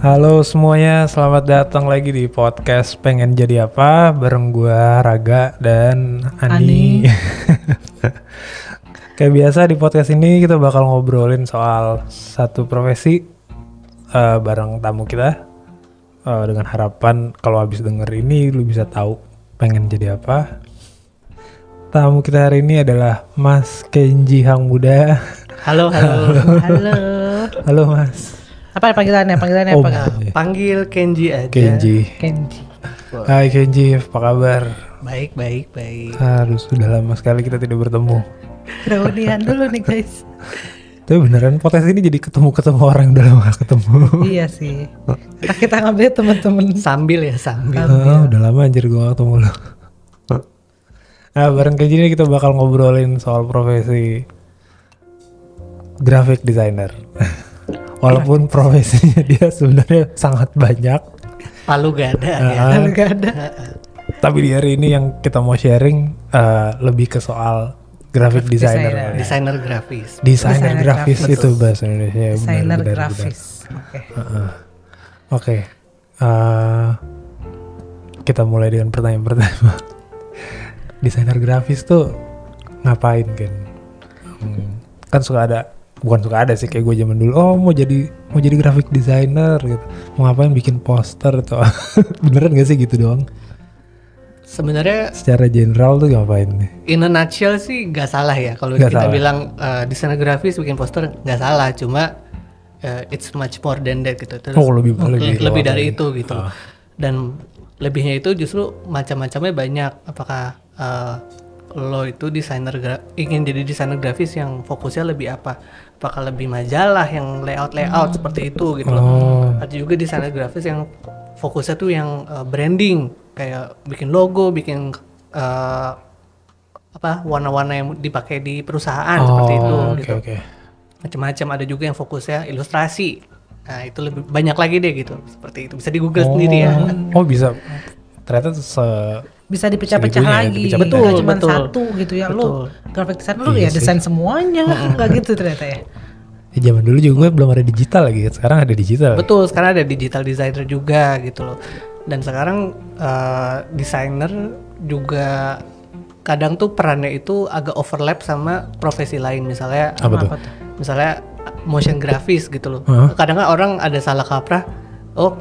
Halo semuanya, selamat datang lagi di podcast Pengen Jadi Apa bareng gua Raga dan Ani. Kayak biasa di podcast ini kita bakal ngobrolin soal satu profesi bareng tamu kita dengan harapan kalau habis denger ini lu bisa tahu pengen jadi apa. Tamu kita hari ini adalah Mas Kenji Hang Muda. Halo. Halo Mas. Apa panggilannya? Om. Panggil Kenji aja. Kenji. Hai Kenji, apa kabar? Baik. Harus sudah lama sekali kita tidak bertemu. Reunian dulu nih guys. Tapi beneran podcast ini jadi ketemu orang udah lama gak ketemu. Iya sih. Kita ngambil teman-teman sambil. Udah lama anjir gue gak ketemu lo. Nah bareng Kenji ini kita bakal ngobrolin soal profesi graphic designer. Walaupun profesinya dia sebenarnya sangat banyak. Palu gak ada. Tapi di hari ini yang kita mau sharing lebih ke soal graphic designer. Desainer grafis. Desainer grafis itu bahasa Indonesia. Desainer grafis. Oke. Kita mulai dengan pertanyaan pertama. Desainer grafis tuh ngapain kan? Kan bukan suka ada sih kayak gue zaman dulu. Oh mau jadi graphic designer gitu. Mau ngapain bikin poster atau beneran gak sih gitu doang? Sebenarnya secara general tuh ngapain nih? In a nutshell sih nggak salah ya kalau kita bilang desainer grafis bikin poster nggak salah. Cuma it's much more than that gitu. Terus lebih dari itu gitu. Dan lebihnya itu justru macam-macamnya banyak. Apakah lo itu ingin jadi desainer grafis yang fokusnya lebih apa? Apakah lebih majalah yang layout seperti itu gitu loh. Ada juga desainer grafis yang fokusnya tuh yang branding, kayak bikin logo, bikin warna-warna yang dipakai di perusahaan seperti itu gitu. Macam-macam. Ada juga yang fokusnya ilustrasi. Nah, itu lebih banyak lagi deh gitu. Seperti itu. Bisa di Google sendiri ya. Bisa. Ternyata bisa dipecah-pecah lagi. Betul, cuma satu gitu ya. Lo graphic design lo ya desain semuanya. Enggak gitu ternyata ya. Zaman dulu juga belum ada digital lagi. Sekarang ada digital. Betul, sekarang ada digital designer juga gitu loh. Dan sekarang desainer juga kadang tuh perannya itu agak overlap sama profesi lain. Misalnya apa tuh? Misalnya motion grafis gitu loh. Kadang kan orang ada salah kaprah. Oh,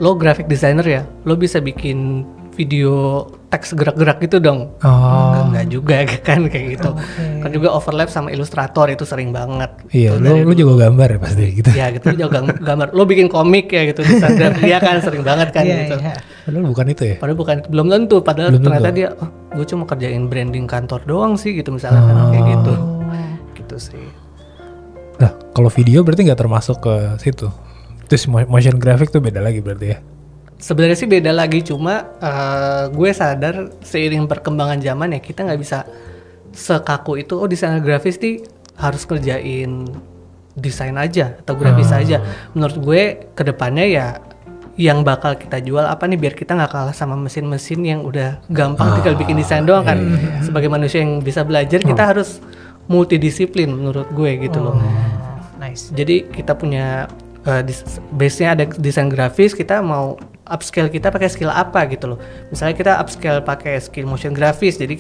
lo graphic designer ya, lo bisa bikin video teks gerak-gerak gitu dong. Enggak juga kan kayak gitu. Kan juga overlap sama ilustrator itu sering banget. Iya, lo juga gambar ya pasti gitu. Iya gitu, lo juga gambar. Lo bikin komik ya gitu, desainer dia kan sering banget kan gitu. Padahal bukan itu ya? Padahal bukan, belum tentu. Padahal ternyata dia, gue cuma kerjain branding kantor doang sih gitu misalnya kan kayak gitu. Gitu sih. Nah, kalau video berarti nggak termasuk ke situ. Terus motion graphic tuh beda lagi berarti ya? Sebenarnya sih beda lagi, cuma gue sadar seiring perkembangan zaman ya kita nggak bisa sekaku itu. Oh, desainer grafis nih harus kerjain desain aja atau grafis aja. Menurut gue kedepannya ya yang bakal kita jual apa nih biar kita nggak kalah sama mesin-mesin yang udah gampang tinggal bikin desain doang kan. Sebagai manusia yang bisa belajar kita harus multidisiplin menurut gue gitu loh. Nice. Jadi kita punya base-nya ada desain grafis, kita mau upscale kita pakai skill apa gitu loh. Misalnya kita upscale pakai skill motion grafis, jadi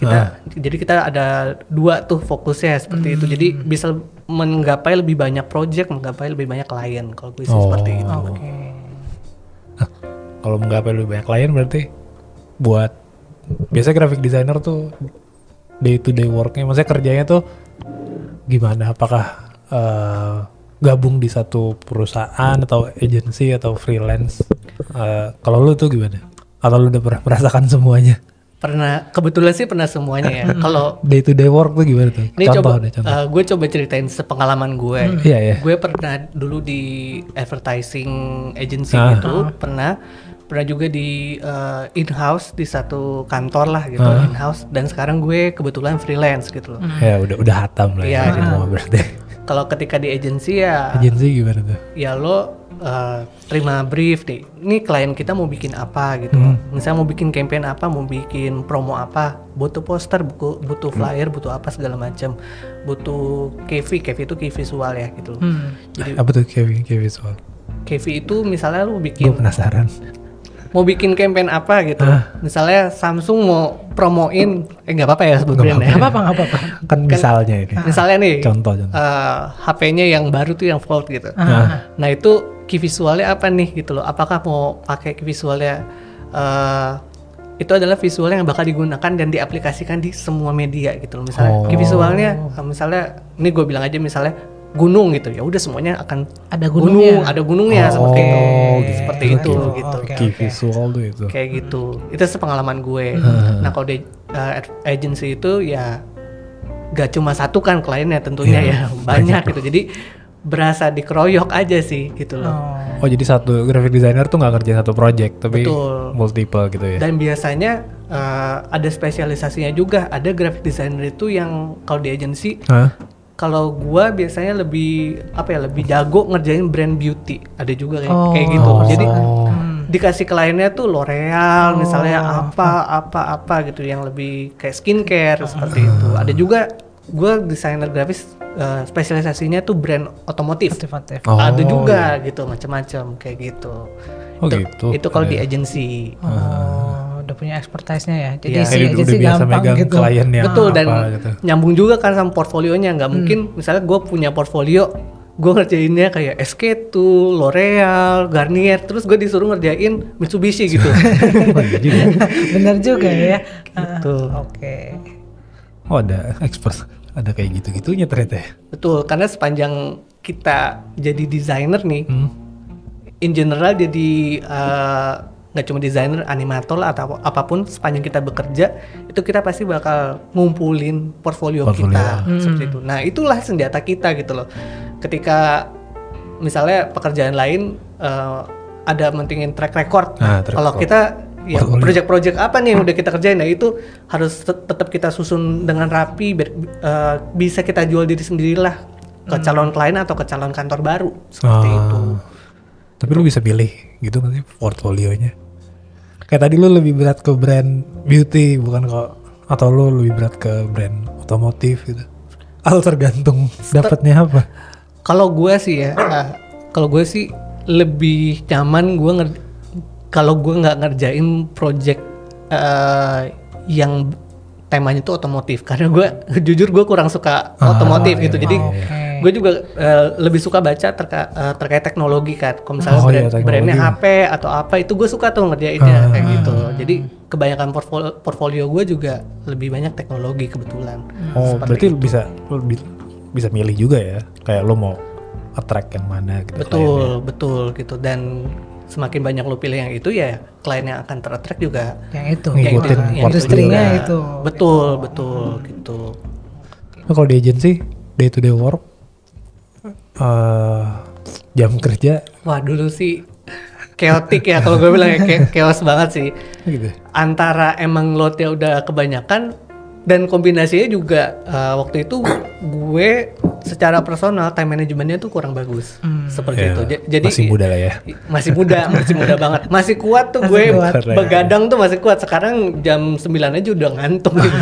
kita ada dua tuh fokusnya seperti itu. Jadi bisa menggapai lebih banyak project, menggapai lebih banyak klien kalau gue sih seperti itu. Nah, kalau menggapai lebih banyak klien berarti buat biasa graphic designer tuh day to day worknya, maksudnya kerjanya tuh gimana? Apakah gabung di satu perusahaan atau agency atau freelance? Kalau lu tuh gimana? Atau lu udah pernah merasakan semuanya? Pernah, kebetulan sih pernah semuanya ya. Kalau day to day work tuh gimana tuh? Ini contoh. Gue coba ceritain sepengalaman gue. Gue pernah dulu di advertising agency gitu, pernah juga di in-house di satu kantor lah gitu, in-house. Dan sekarang gue kebetulan freelance gitu loh. Ya udah hatam lah ya semua berarti. Kalau ketika di agensi ya. Agensi gimana tuh? Ya lo terima brief deh. Ini klien kita mau bikin apa gitu. Misalnya mau bikin campaign apa, mau bikin promo apa, butuh poster, butuh flyer, butuh apa segala macam. Butuh KV itu key visual ya gitu. Jadi apa tuh key visual? KV itu misalnya lu Gue bikin penasaran. mau bikin campaign apa gitu. Misalnya Samsung mau promoin, nggak apa-apa ya sebut Nggak brand ya. Nggak apa-apa, nggak apa-apa. Kan misalnya ini. Misalnya nih, Contoh. HP-nya yang baru tuh yang Fold gitu. Nah itu key visualnya apa nih gitu loh? Apakah mau pakai key visualnya itu adalah visual yang bakal digunakan dan diaplikasikan di semua media gitu loh. Misalnya key visualnya, misalnya ini gue bilang aja misalnya gunung gitu, ya udah semuanya akan Ada gunungnya. ada gunungnya seperti itu, gitu. seperti itu gitu. Oke, Key oke. visual tuh itu. Kayak gitu. Itu sepengalaman gue. Nah kalau di agency itu ya gak cuma satu kan kliennya tentunya ya banyak gitu. Jadi berasa dikeroyok aja sih gitu loh. Oh jadi satu graphic designer tuh nggak ngerjain satu project tapi Betul. multiple gitu ya. Dan biasanya ada spesialisasinya juga. Ada graphic designer itu yang kalau di agency, kalau gua biasanya lebih lebih jago ngerjain brand beauty. Ada juga kayak gitu. Jadi dikasih kliennya tuh L'Oreal misalnya apa gitu yang lebih kayak skincare seperti itu. Ada juga gua desainer grafis spesialisasinya tuh brand otomotif. Ada juga gitu macam-macam kayak gitu. Oh gitu. Itu kalau di agency. Udah punya expertise-nya ya. Jadi Iya. si Jadi udah agency biasa gampang megang gitu. klien yang Betul, dan apa gitu. nyambung juga kan sama portfolionya. Nggak mungkin misalnya gue punya portfolio, gue ngerjainnya kayak SK2, L'Oreal, Garnier, terus gue disuruh ngerjain Mitsubishi gitu. Bener juga ya. Gitu. Oke. Oh ada expert, ada kayak gitu-gitunya ternyata ya. Betul, karena sepanjang kita jadi desainer nih, in general jadi nggak cuma desainer, animator lah atau apapun, sepanjang kita bekerja itu kita pasti bakal ngumpulin portfolio kita seperti itu. Nah itulah senjata kita gitu loh. Ketika misalnya pekerjaan lain ada mentingin track record, Track kalau record. kita ya Portfolio. project-project apa nih yang udah kita kerjain, nah itu harus tetap kita susun dengan rapi biar bisa kita jual diri sendirilah ke calon klien atau ke calon kantor baru seperti itu. Tapi lu bisa pilih gitu nanti portfolionya. Kayak tadi lu lebih berat ke brand beauty bukan kok, atau lu lebih berat ke brand otomotif gitu. Atau tergantung dapatnya apa. Kalau gue sih ya, kalau gue sih lebih nyaman kalau gue nggak ngerjain project yang temanya tuh otomotif, karena gue jujur gue kurang suka otomotif gitu. Jadi gue juga lebih suka baca terkait teknologi kan. Kalau misalnya brandnya HP atau apa itu gue suka tuh ngerjainnya kayak gitu. Jadi kebanyakan portfolio gue juga lebih banyak teknologi kebetulan. Oh berarti lu bisa milih juga ya, kayak lu mau attract yang mana gitu. Betul gitu. Dan semakin banyak lo pilih yang itu ya klien yang akan ter-attract juga yang itu ngikutin industrinya itu. Betul gitu. Nah, kalau di agency day to day work jam kerja Wah dulu sih chaotic ya kalau gue bilang ya, chaos banget sih. gitu. Antara emang loadnya udah kebanyakan dan kombinasinya juga waktu itu gue secara personal time manajemennya tuh kurang bagus seperti itu. Jadi masih muda lah ya. Masih muda banget. Masih kuat tuh gue begadang tuh masih kuat. Sekarang jam 9 aja udah ngantuk gitu.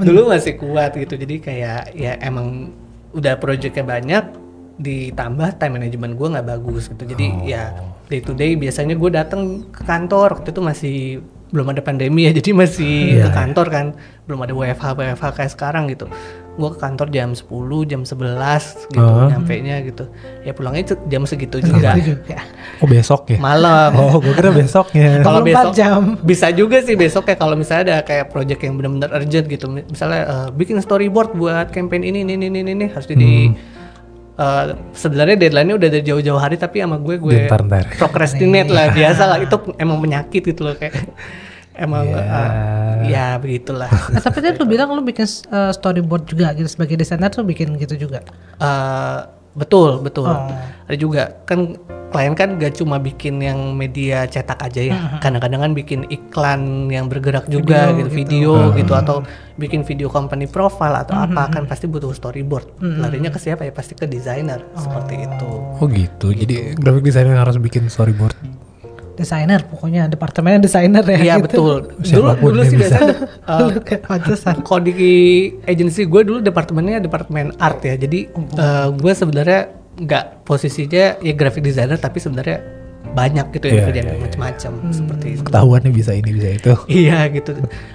Dulu masih kuat gitu. Jadi kayak ya emang udah projectnya banyak ditambah time management gue nggak bagus gitu. Jadi ya day to day biasanya gue datang ke kantor, waktu itu masih belum ada pandemi ya, jadi masih ke kantor kan, belum ada WFH kayak sekarang gitu. Gue ke kantor jam 10, jam 11 gitu, nyampenya gitu. Ya pulangnya jam segitu juga. Oh besok ya? Malam. Oh gue kira besoknya. Kalau besok jam. bisa juga sih besok ya, kalau misalnya ada kayak project yang benar-benar urgent gitu. Misalnya bikin storyboard buat campaign ini harus sebenarnya deadline-nya udah dari jauh-jauh hari, tapi sama gue Ntar. procrastinate lah, biasa lah, itu emang penyakit gitu loh, kayak emang ya begitulah. Tapi tadi lu bilang lu bikin storyboard juga gitu, sebagai desainer tuh bikin gitu juga. Betul. Ada juga kan klien kan gak cuma bikin yang media cetak aja ya, kadang-kadang kan bikin iklan yang bergerak juga video gitu, atau bikin video company profile atau apa, kan pasti butuh storyboard. Larinya ke siapa ya? Pasti ke desainer seperti itu. Oh gitu. Jadi graphic designer harus bikin storyboard. Desainer pokoknya, departemennya desainer ya. Iya gitu. betul. Dulu sih biasanya kalau di agency gue dulu departemennya departemen art ya. Jadi gue sebenarnya nggak posisinya ya graphic designer tapi sebenarnya banyak gitu yang Iya, kerjaan iya, iya. macam-macam seperti itu. Ketahuannya bisa ini bisa itu. Iya gitu.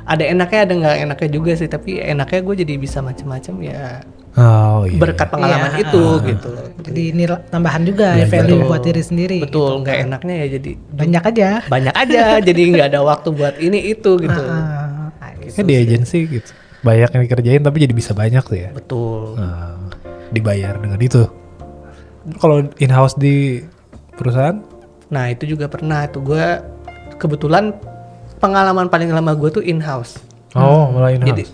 Ada enaknya ada nggak enaknya juga sih, tapi enaknya gue jadi bisa macam-macam ya Oh iya. berkat pengalaman Iya, itu gitu. Jadi ini tambahan juga Belajar. value buat diri sendiri. Betul, nggak enaknya ya jadi Banyak aja. banyak aja, jadi nggak ada waktu buat ini itu gitu. Kan di agensi gitu. Banyak yang dikerjain tapi jadi bisa banyak tuh ya. Betul. Nah, dibayar dengan itu. Kalau in-house di perusahaan? Nah itu juga pernah tuh gue kebetulan pengalaman paling lama gue tuh in-house. Oh, malah in-house. Jadi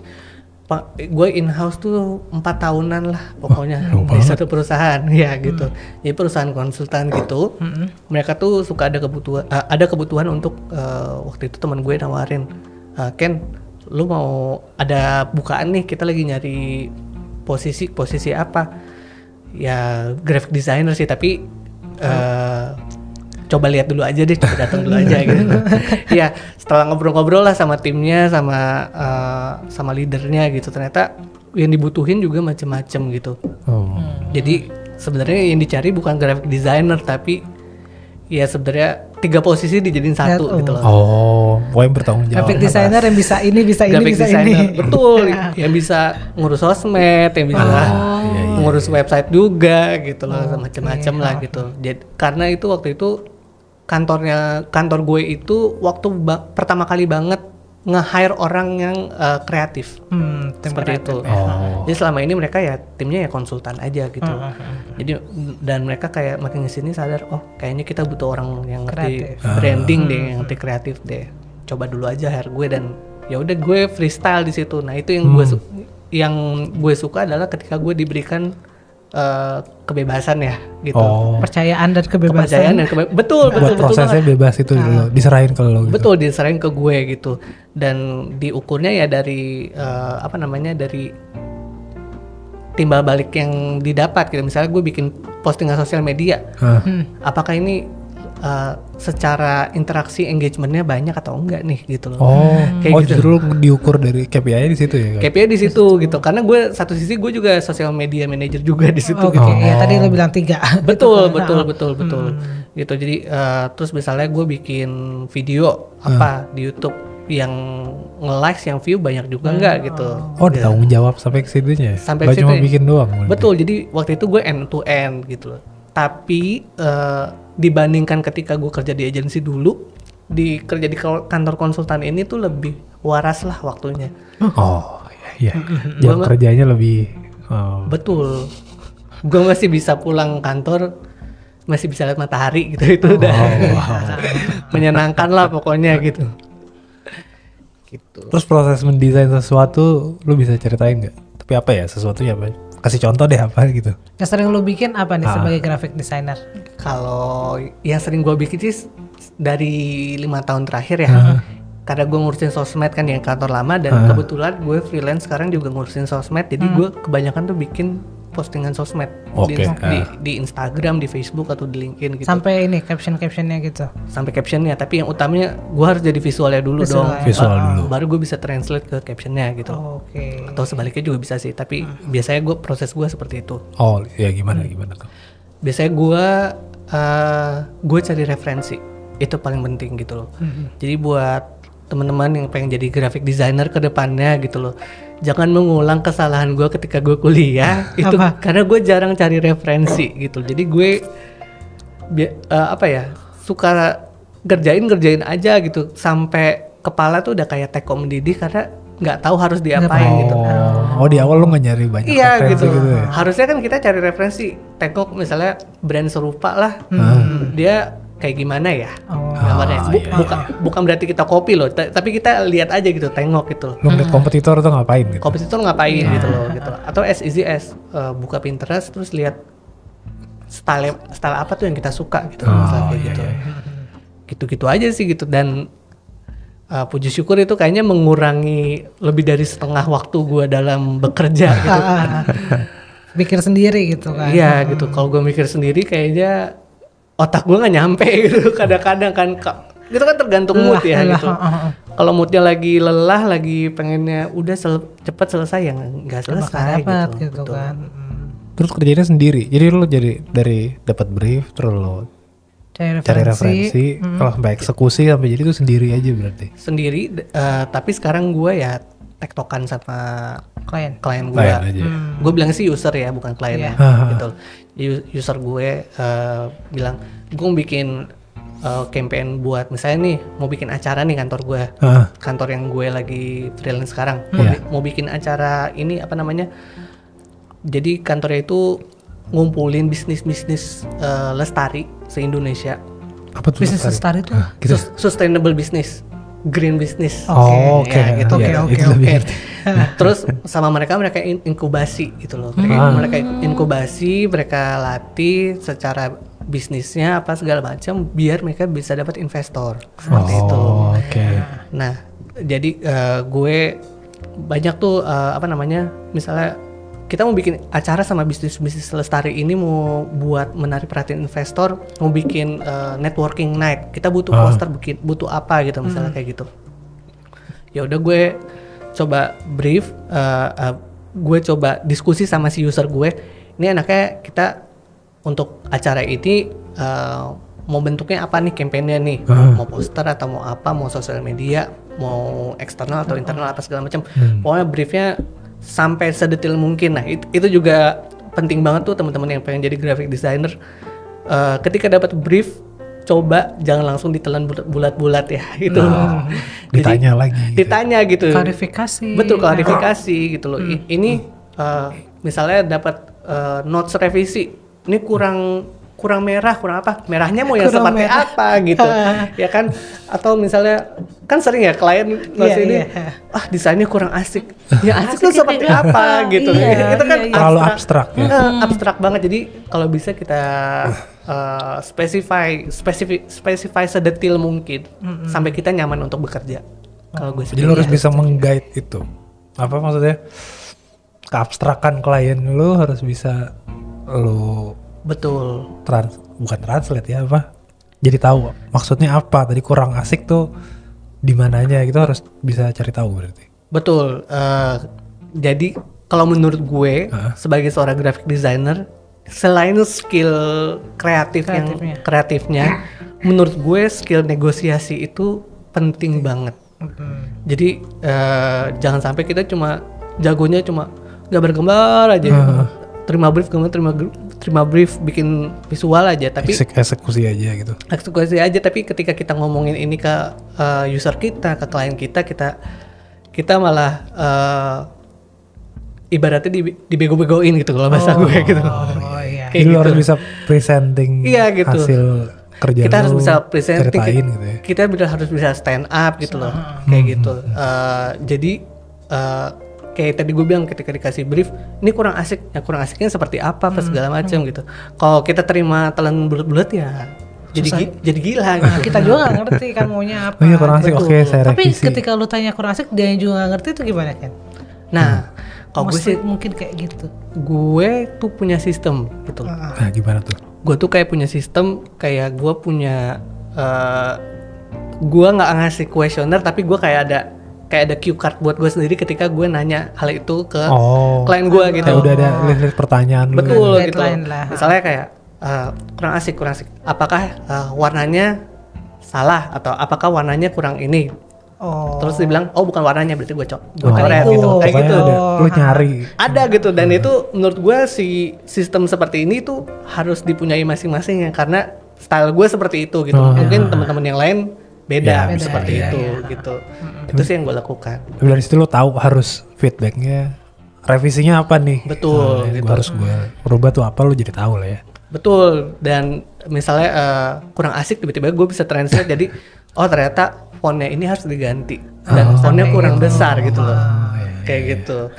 gue in-house tuh 4 tahunan lah pokoknya lama di banget. satu perusahaan ya gitu. Jadi perusahaan konsultan gitu. Mereka tuh suka ada kebutuhan untuk waktu itu teman gue nawarin, Ken, lu mau ada bukaan nih, kita lagi nyari posisi apa? Ya graphic designer sih, tapi coba lihat dulu aja deh, coba datang dulu aja gitu. Ya setelah ngobrol-ngobrol lah sama timnya, sama leadernya gitu, ternyata yang dibutuhin juga macem-macem gitu. Oh. Jadi sebenarnya yang dicari bukan graphic designer, tapi ya sebenarnya 3 posisi dijadiin satu Oh. gitu loh. Oh, pokoknya bertanggung jawab. Graphic designer yang bisa ini, bisa ini, Graphic bisa designer, ini. betul, yang bisa ngurus sosmed, yang bisa ngurus website juga gitu loh, macam-macam lah gitu. Jadi karena itu waktu itu kantor gue itu waktu pertama kali banget nge-hire orang yang kreatif. Tim Seperti itu. Oh. Jadi selama ini mereka ya timnya ya konsultan aja gitu. Jadi dan mereka kayak makin kesini sadar, oh kayaknya kita butuh orang yang ngerti Kreatif. branding deh, yang ngerti kreatif deh. Coba dulu aja hire gue, dan ya udah gue freestyle di situ. Nah itu yang gue suka adalah ketika gue diberikan kebebasan ya gitu. Oh. Kepercayaan dan Kepercayaan kebebasan. dan betul Buat prosesnya banget. bebas itu dulu, diserahin ke lo gitu. Betul, diserahin ke gue gitu. Dan diukurnya ya dari dari timbal balik yang didapat gitu. Misalnya gue bikin postingan sosial media, apakah ini secara interaksi engagementnya banyak atau enggak nih gitu loh. Oh, Kayak gitu. justru diukur dari KPI di situ ya. Kak? KPI di situ gitu. Karena gue satu sisi gue juga social media manager juga di situ Oke, gitu. ya tadi lo bilang 3. Betul. Gitu. Jadi terus misalnya gue bikin video apa di YouTube yang nge-likes, yang view banyak juga enggak gitu. Oh, ditanggung jawab sampai ke situnya. Sampai Gak ke cuma situ ya. bikin doang. Betul. Jadi waktu itu gue end to end gitu loh. Tapi dibandingkan ketika gue kerja di agensi dulu, kerja di kantor konsultan ini tuh lebih waras lah waktunya. Oh, iya. Jam kerjanya lebih. Oh. Betul. Gue masih bisa pulang kantor, masih bisa lihat matahari gitu. Itu udah menyenangkan lah pokoknya gitu. Gitu. Terus proses mendesain sesuatu, lu bisa ceritain nggak? Tapi apa ya sesuatunya apa? Kasih contoh deh apa gitu. Yang sering lo bikin apa nih sebagai graphic designer? Kalau yang sering gue bikin sih dari 5 tahun terakhir ya. Karena gue ngurusin sosmed kan di kantor lama, dan kebetulan gue freelance sekarang juga ngurusin sosmed. Jadi gue kebanyakan tuh bikin postingan sosmed di Instagram, di Facebook atau di LinkedIn gitu. Sampai ini captionnya gitu. Sampai captionnya, tapi yang utamanya gue harus jadi visualnya dulu dong. Visual dulu. Baru gue bisa translate ke captionnya gitu. Oke. Atau sebaliknya juga bisa sih, tapi biasanya proses gue seperti itu. Oh, ya gimana tuh? Biasanya gue cari referensi, itu paling penting gitu loh. Jadi buat teman-teman yang pengen jadi graphic designer ke depannya gitu loh, jangan mengulang kesalahan gue ketika gue kuliah itu. Karena gue jarang cari referensi gitu. Jadi gue suka ngerjain aja gitu, sampai kepala tuh udah kayak tekom mendidih karena nggak tahu harus diapain gitu. Oh, di awal lu nggak nyari banyak Iya referensi gitu. ya? Harusnya kan kita cari referensi, tengok misalnya brand serupa lah, dia kayak gimana ya gambarnya. Bukan berarti kita copy loh, tapi kita lihat aja gitu, tengok gitu. Lu ngeliat kompetitor tuh ngapain gitu? Kompetitor ngapain gitu loh gitu. Atau as easy as buka Pinterest terus lihat style apa tuh yang kita suka gitu, misalnya kayak gitu. Gitu-gitu aja sih gitu. Dan puji syukur itu kayaknya mengurangi lebih dari setengah waktu gue dalam bekerja gitu. Mikir sendiri gitu kan. Iya gitu. Kalau gue mikir sendiri kayaknya otak gue nggak nyampe gitu. Kadang-kadang kan itu kan tergantung mood ya gitu. Kalau moodnya lagi lelah, lagi pengennya udah cepat selesai, ya nggak selesai Dapat gitu. gitu Betul. kan. terus kerjanya sendiri. Jadi lu jadi dari dapat brief terus lu cari referensi, kalau sampai eksekusi sampai jadi itu sendiri aja berarti. Sendiri, tapi sekarang gue ya tektokan sama klien. klien gue. Klien aja. Gue bilang sih user ya, bukan klien Iya. gitu. User gue bilang gue mau bikin campaign buat misalnya nih mau bikin acara nih kantor gue, kantor yang gue lagi freelance sekarang. Mau bikin acara ini apa namanya? Jadi kantornya itu ngumpulin bisnis lestari se-Indonesia. Apa tuh? Bisnis lestari itu? Gitu. Sustainable business, green business. Oh, oke. Ya, gitu. Oke. Terus sama mereka inkubasi gitu loh. Mereka inkubasi, mereka latih secara bisnisnya apa segala macam biar mereka bisa dapat investor seperti itu. Oke. Nah, jadi gue banyak tuh apa namanya? Misalnya kita mau bikin acara sama bisnis lestari ini mau buat menarik perhatian investor, mau bikin networking night. Kita butuh poster, butuh apa gitu misalnya kayak gitu. Ya udah gue coba brief, gue coba diskusi sama si user gue. Ini enaknya kita untuk acara ini mau bentuknya apa nih kampanye nih, mau poster atau mau apa, mau sosial media, mau eksternal atau internal apa segala macam. Pokoknya briefnya sampai sedetail mungkin. Nah itu juga penting banget tuh teman-teman yang pengen jadi graphic designer. Ketika dapat brief, coba jangan langsung ditelan bulat-bulat ya gitu. Ditanya lagi. Ditanya gitu. Klarifikasi. Betul, klarifikasi gitu loh. Ini misalnya dapat notes revisi, ini kurang merah, kurang apa? Merahnya mau yang Kurang seperti merah. apa gitu. Ya kan? Atau misalnya kan sering ya klien notes ini, desainnya kurang asik. Ya asik tuh seperti apa gitu. Iya, Itu kan iya. Terlalu abstrak ya. abstrak banget. Jadi kalau bisa kita specify sedetil mungkin sampai kita nyaman untuk bekerja. Kalau gue sih Jadi lu harus bisa meng-guide itu. Apa maksudnya? Keabstrakan klien lu harus bisa lu betul. bukan translate ya apa? Jadi tahu maksudnya apa. Tadi kurang asik tuh di mananya gitu harus bisa cari tahu berarti. Betul. Jadi kalau menurut gue sebagai seorang graphic designer, selain skill kreatifnya, menurut gue skill negosiasi itu penting banget. Jadi jangan sampai kita jagonya cuma gambar aja. Terima brief bikin visual aja, tapi Eksekusi aja gitu. eksekusi aja. Tapi ketika kita ngomongin ini ke user kita, ke klien kita malah ibaratnya dibego-begoin gitu kalau bahasa gue gitu. Oh iya. Jadi lu harus bisa presenting gitu. hasil kerja Kita harus lu, bisa presenting, ceritain gitu ya. kita harus bisa stand up gitu loh, kayak gitu. Jadi kayak tadi gue bilang ketika dikasih brief, ini kurang asik, ya kurang asiknya seperti apa, segala macam gitu. Kalau kita terima telan bulat-bulat ya jadi gila gitu. Nah, kita juga nggak ngerti kan maunya apa. Oh iya kurang asik, Betul. oke saya Tapi revisi. ketika lu tanya kurang asik, dia juga nggak ngerti itu gimana kan? Nah, kalau gue sih, Mungkin kayak gitu. gue tuh punya sistem gitu. Nah gimana tuh? Gue tuh kayak punya sistem, kayak gue punya, gue nggak ngasih kuesioner, tapi gue kayak ada cue card buat gue sendiri ketika gue nanya hal itu ke klien gue gitu. Kayak udah ada list pertanyaan lu. Betul gitu. Deadline lah. Misalnya kayak kurang asik. Apakah warnanya salah atau apakah warnanya kurang ini? Oh. Terus dia bilang, oh bukan warnanya, berarti gue Oh, coret gitu. Kayak pokoknya gitu. ada, lu nyari. Ada gitu, dan itu menurut gue si sistem seperti ini tuh harus dipunyai masing-masing ya, karena style gue seperti itu gitu. Mungkin teman-teman yang lain beda, Ya, seperti iya, itu gitu. Itu sih yang gue lakukan. Dari situ lu tahu harus feedbacknya, revisinya apa nih? Betul, Nah, gitu. Harus gue rubah tuh apa, lu jadi tahu lah ya. Betul, dan misalnya kurang asik, tiba-tiba gue bisa translate jadi oh ternyata fontnya ini harus diganti dan fontnya kurang besar gitu loh, kayak gitu.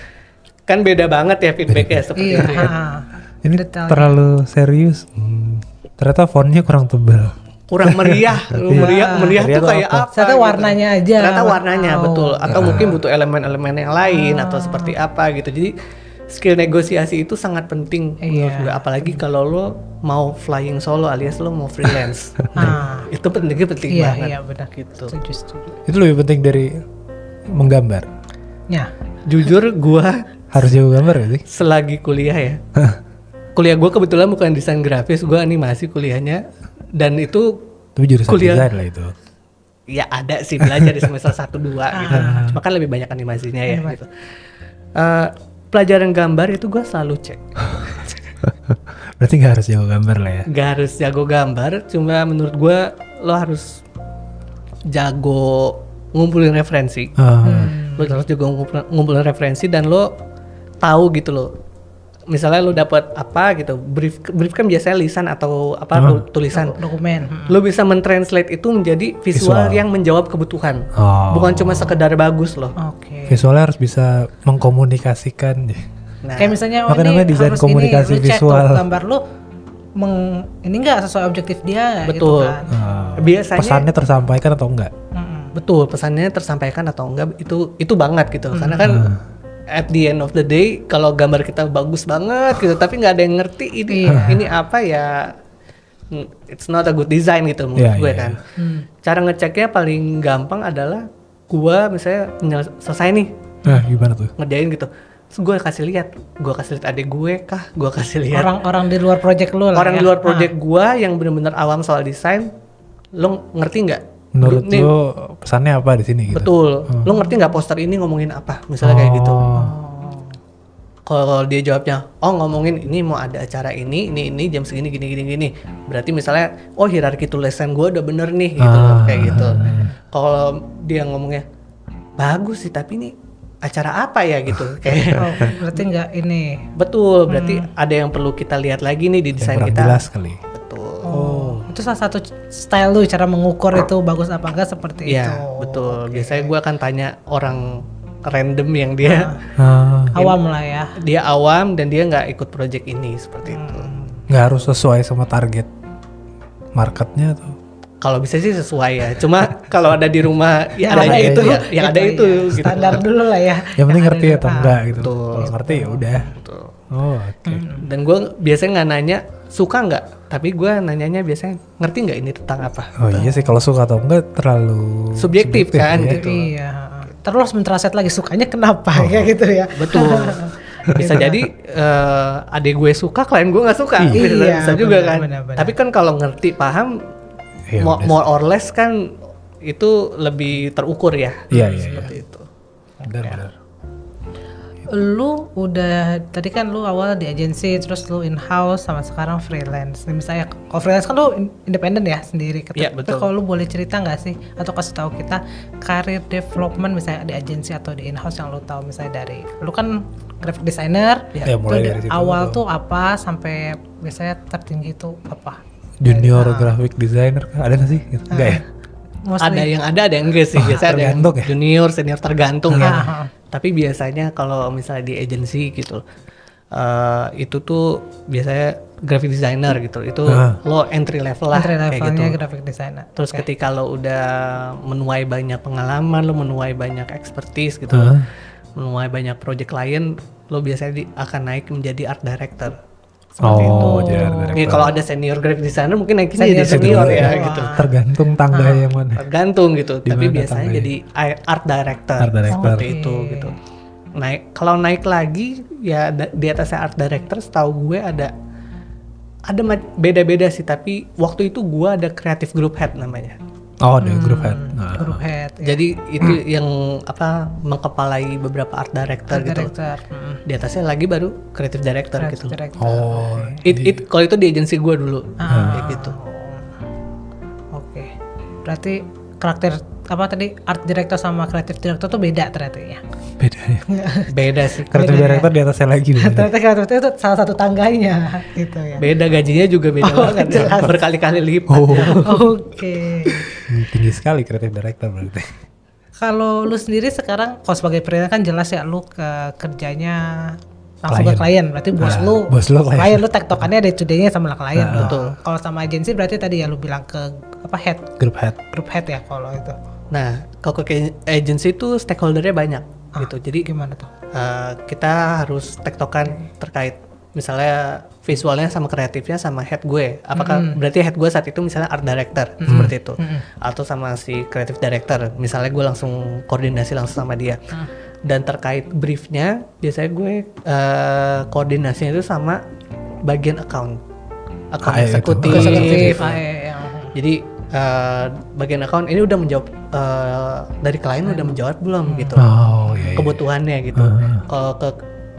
Kan beda banget ya feedbacknya seperti Iya. itu ya. Ini Detailnya. terlalu serius. Ternyata fontnya kurang tebal. Kurang meriah, meriah Meriah tuh tuh kayak apa? apa? Ternyata gitu. warnanya aja. Ternyata warnanya Oh. betul, atau mungkin butuh elemen-elemen yang lain atau seperti apa gitu. Jadi skill negosiasi itu sangat penting menurut gue, apalagi kalau lo mau flying solo alias lo mau freelance. Itu penting Iya, banget. iya benar. Gitu. Setuju. Itu lebih penting dari menggambar. Ya. Jujur gua Harus jago gambar gak sih? selagi kuliah ya, kuliah gue kebetulan bukan desain grafis, gue animasi kuliahnya, dan itu Tapi jurusan kuliah- desain lah itu. ya ada sih belajar di semester 1-2 gitu. Cuma kan lebih banyak animasinya ya gitu. Pelajaran gambar itu gue selalu cek. Berarti nggak harus jago gambar lah ya. Gak harus jago gambar, cuma menurut gue lo harus jago ngumpulin referensi. Lo harus jago ngumpulin referensi dan lo tahu gitu lo. Misalnya lo dapat apa gitu, brief kan biasanya lisan atau apa tulisan. Dokumen. Lo bisa mentranslate itu menjadi visual Visual. yang menjawab kebutuhan. Oh. Bukan cuma sekedar bagus loh. Oke. Visualnya harus bisa mengkomunikasikan. Nah, Kayak misalnya Makanya namanya desain harus komunikasi ini, lu cek tuh visual. gambar lu ini enggak sesuai objektif dia betul. gitu kan. Biasanya Pesannya tersampaikan atau enggak? betul, pesannya tersampaikan atau enggak itu banget gitu. Karena kan at the end of the day kalau gambar kita bagus banget gitu tapi nggak ada yang ngerti ini apa ya, it's not a good design gitu menurut Iya, gue iya, kan. Cara ngeceknya paling gampang adalah gua misalnya selesai nih Nah, gimana tuh? ngerjain gitu. Terus gue kasih lihat adik gue kah, gue kasih lihat Orang-orang di luar project lu lah. orang ya. di luar project gue yang benar-benar awam soal desain. Lo ngerti nggak? Menurut Nih, lo pesannya apa di sini gitu? betul. Lo ngerti nggak poster ini ngomongin apa? Misalnya kayak gitu. Kalau dia jawabnya, oh ngomongin ini mau ada acara ini jam segini gini. Berarti misalnya, oh hierarki tulisan gue udah bener nih gitu loh, kayak gitu. Kalau dia ngomongnya bagus sih tapi ini acara apa ya gitu kayak. Oh, berarti enggak ini. Betul, berarti ada yang perlu kita lihat lagi nih di Yang desain kurang kita. jelas kali. Betul. Itu salah satu style lu cara mengukur itu bagus apa enggak seperti itu. Iya, betul. Biasanya gue akan tanya orang random yang dia Awam lah ya. dia awam dan dia nggak ikut project ini seperti itu. Nggak harus sesuai sama target marketnya tuh. Kalau bisa sih sesuai ya. Cuma kalau ada di rumah ya Yang adanya ada itu itu, ya, yang ada gitu itu ya. gitu. Standar dulu lah ya. Yang penting Yang ngerti ada atau dulu. enggak gitu. betul. Kalau ngerti ya udah. Betul. Oh, oke. Dan gue biasanya nggak nanya suka nggak, tapi gue nanyanya biasanya ngerti nggak ini tentang apa. Oh iya sih, kalau suka atau enggak terlalu Subjektif kan, ya. gitu. Iya. Terus mentranslate lagi sukanya kenapa kayak gitu ya. Betul. Bisa jadi adik gue suka, klien gue nggak suka. Iya, Bisa juga benar, kan. benar. Tapi kan kalau ngerti paham, Iya, udah more or less kan itu lebih terukur ya. Iya, iya, Seperti itu. Benar. Lu udah tadi kan lu awal di agensi terus lu in house sama sekarang freelance. Nah, misalnya kalau freelance kan lu independen ya sendiri. Iya, Tapi betul. kalau lu boleh cerita nggak sih atau kasih tahu kita karir development misalnya di agensi atau di in house yang lu tahu misalnya dari lu kan graphic designer. Ya, mulai Tuh dari situ awal tuh. tuh apa sampai biasanya tertinggi tuh apa? Junior graphic designer kan ada nggak sih? Gitu. Enggak ya? Ada yang ada yang enggak sih. Biasanya ada yang tergantung ya? junior, senior tergantung ya. Ah. Tapi biasanya kalau misalnya di agensi gitu, itu tuh biasanya graphic designer gitu. Itu lo entry level lah Entry kayak gitu. levelnya graphic designer. Terus ketika lo udah menuai banyak pengalaman, lo menuai banyak expertise gitu, menuai banyak project lain, lo biasanya akan naik menjadi art director. Oh, jadi ada Nih kalau ada senior graphic designer mungkin naiknya jadi senior ya gitu. Tergantung tangga yang mana. Tergantung gitu. Di Tapi mana biasanya tangganya? jadi art director. Art director. Seperti itu gitu. Kalau naik lagi ya di atasnya art director, setahu gue ada beda-beda sih, tapi waktu itu gue ada creative group head namanya. Oh, ada group head. Nah. Group head. Ya. Jadi itu yang mengkepalai beberapa art director Art gitu. director. Di atasnya lagi baru creative director gitu. Director. Oh, Kalau itu di agensi gue dulu kayak gitu. Oke. Berarti karakter apa tadi art director sama creative director tuh beda ternyata ya. beda ya. Beda sih. Creative director di atasnya lagi. Ternyata creative director itu salah satu tangganya gitu ya. Beda gajinya juga beda banget. jelas. Berkali-kali lipat. Oke. Tinggi sekali creative director berarti. Kalau lu sendiri sekarang kalau sebagai freelance kan jelas ya lu kerjanya langsung ke klien, berarti bos lu klien lu tektokannya day to day-nya sama klien. Betul. Kalau sama agensi berarti tadi ya lu bilang ke apa head Group head ya kalau itu. Nah, kalau ke agency itu stakeholdernya banyak gitu. Jadi Gimana tuh? kita harus tektokan terkait misalnya visualnya sama kreatifnya sama head gue. Apakah berarti head gue saat itu misalnya art director seperti itu, atau sama si creative director. Misalnya gue langsung koordinasi langsung sama dia. Dan terkait briefnya, biasanya gue koordinasinya itu sama bagian account AE itu. eksekutif. AE yang Jadi bagian account ini udah menjawab dari klien udah menjawab belum gitu Oh iya. kebutuhannya gitu. Kalau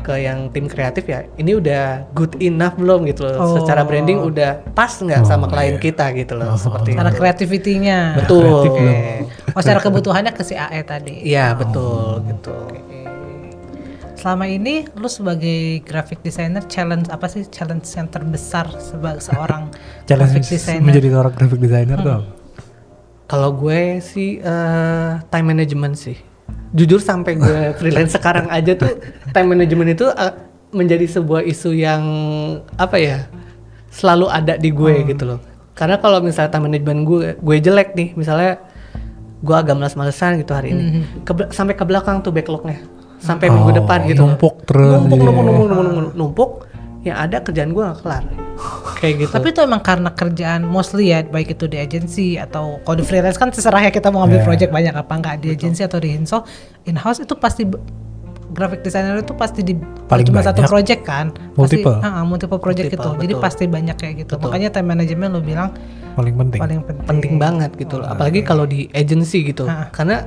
ke yang tim kreatif ya ini udah good enough belum gitu loh. Secara branding udah pas nggak sama klien kita gitu loh seperti cara itu. kreativitinya. Betul. Kreatif belum. Oh, secara kebutuhannya ke si AE tadi. Iya betul gitu. Selama ini lu sebagai graphic designer challenge apa sih challenge yang terbesar sebagai seorang Challenge graphic designer? menjadi seorang graphic designer tuh apa? Kalau gue sih time management sih. Jujur sampai gue freelance sekarang aja tuh time management itu menjadi sebuah isu yang apa ya selalu ada di gue gitu loh. Karena kalau misalnya time management gue jelek nih, misalnya gue agak malas-malesan gitu hari ini, sampai ke belakang tuh backlognya, sampai minggu depan gitu. Numpuk terus. Numpuk. Yang ada kerjaan gue gak kelar. Kayak gitu. Tapi itu emang karena kerjaan mostly ya, baik itu di agensi atau kalau di freelance kan terserah ya kita mau ngambil project banyak apa enggak di agensi atau di Hinsol. In-house itu pasti graphic designer itu pasti di Paling cuma satu banyak. project kan. Multiple. Pasti, multiple project Multiple, itu. Jadi betul. pasti banyak kayak gitu. Makanya time management lo bilang Paling penting. paling penting. penting banget gitu loh. Apalagi kalau di agency gitu. Karena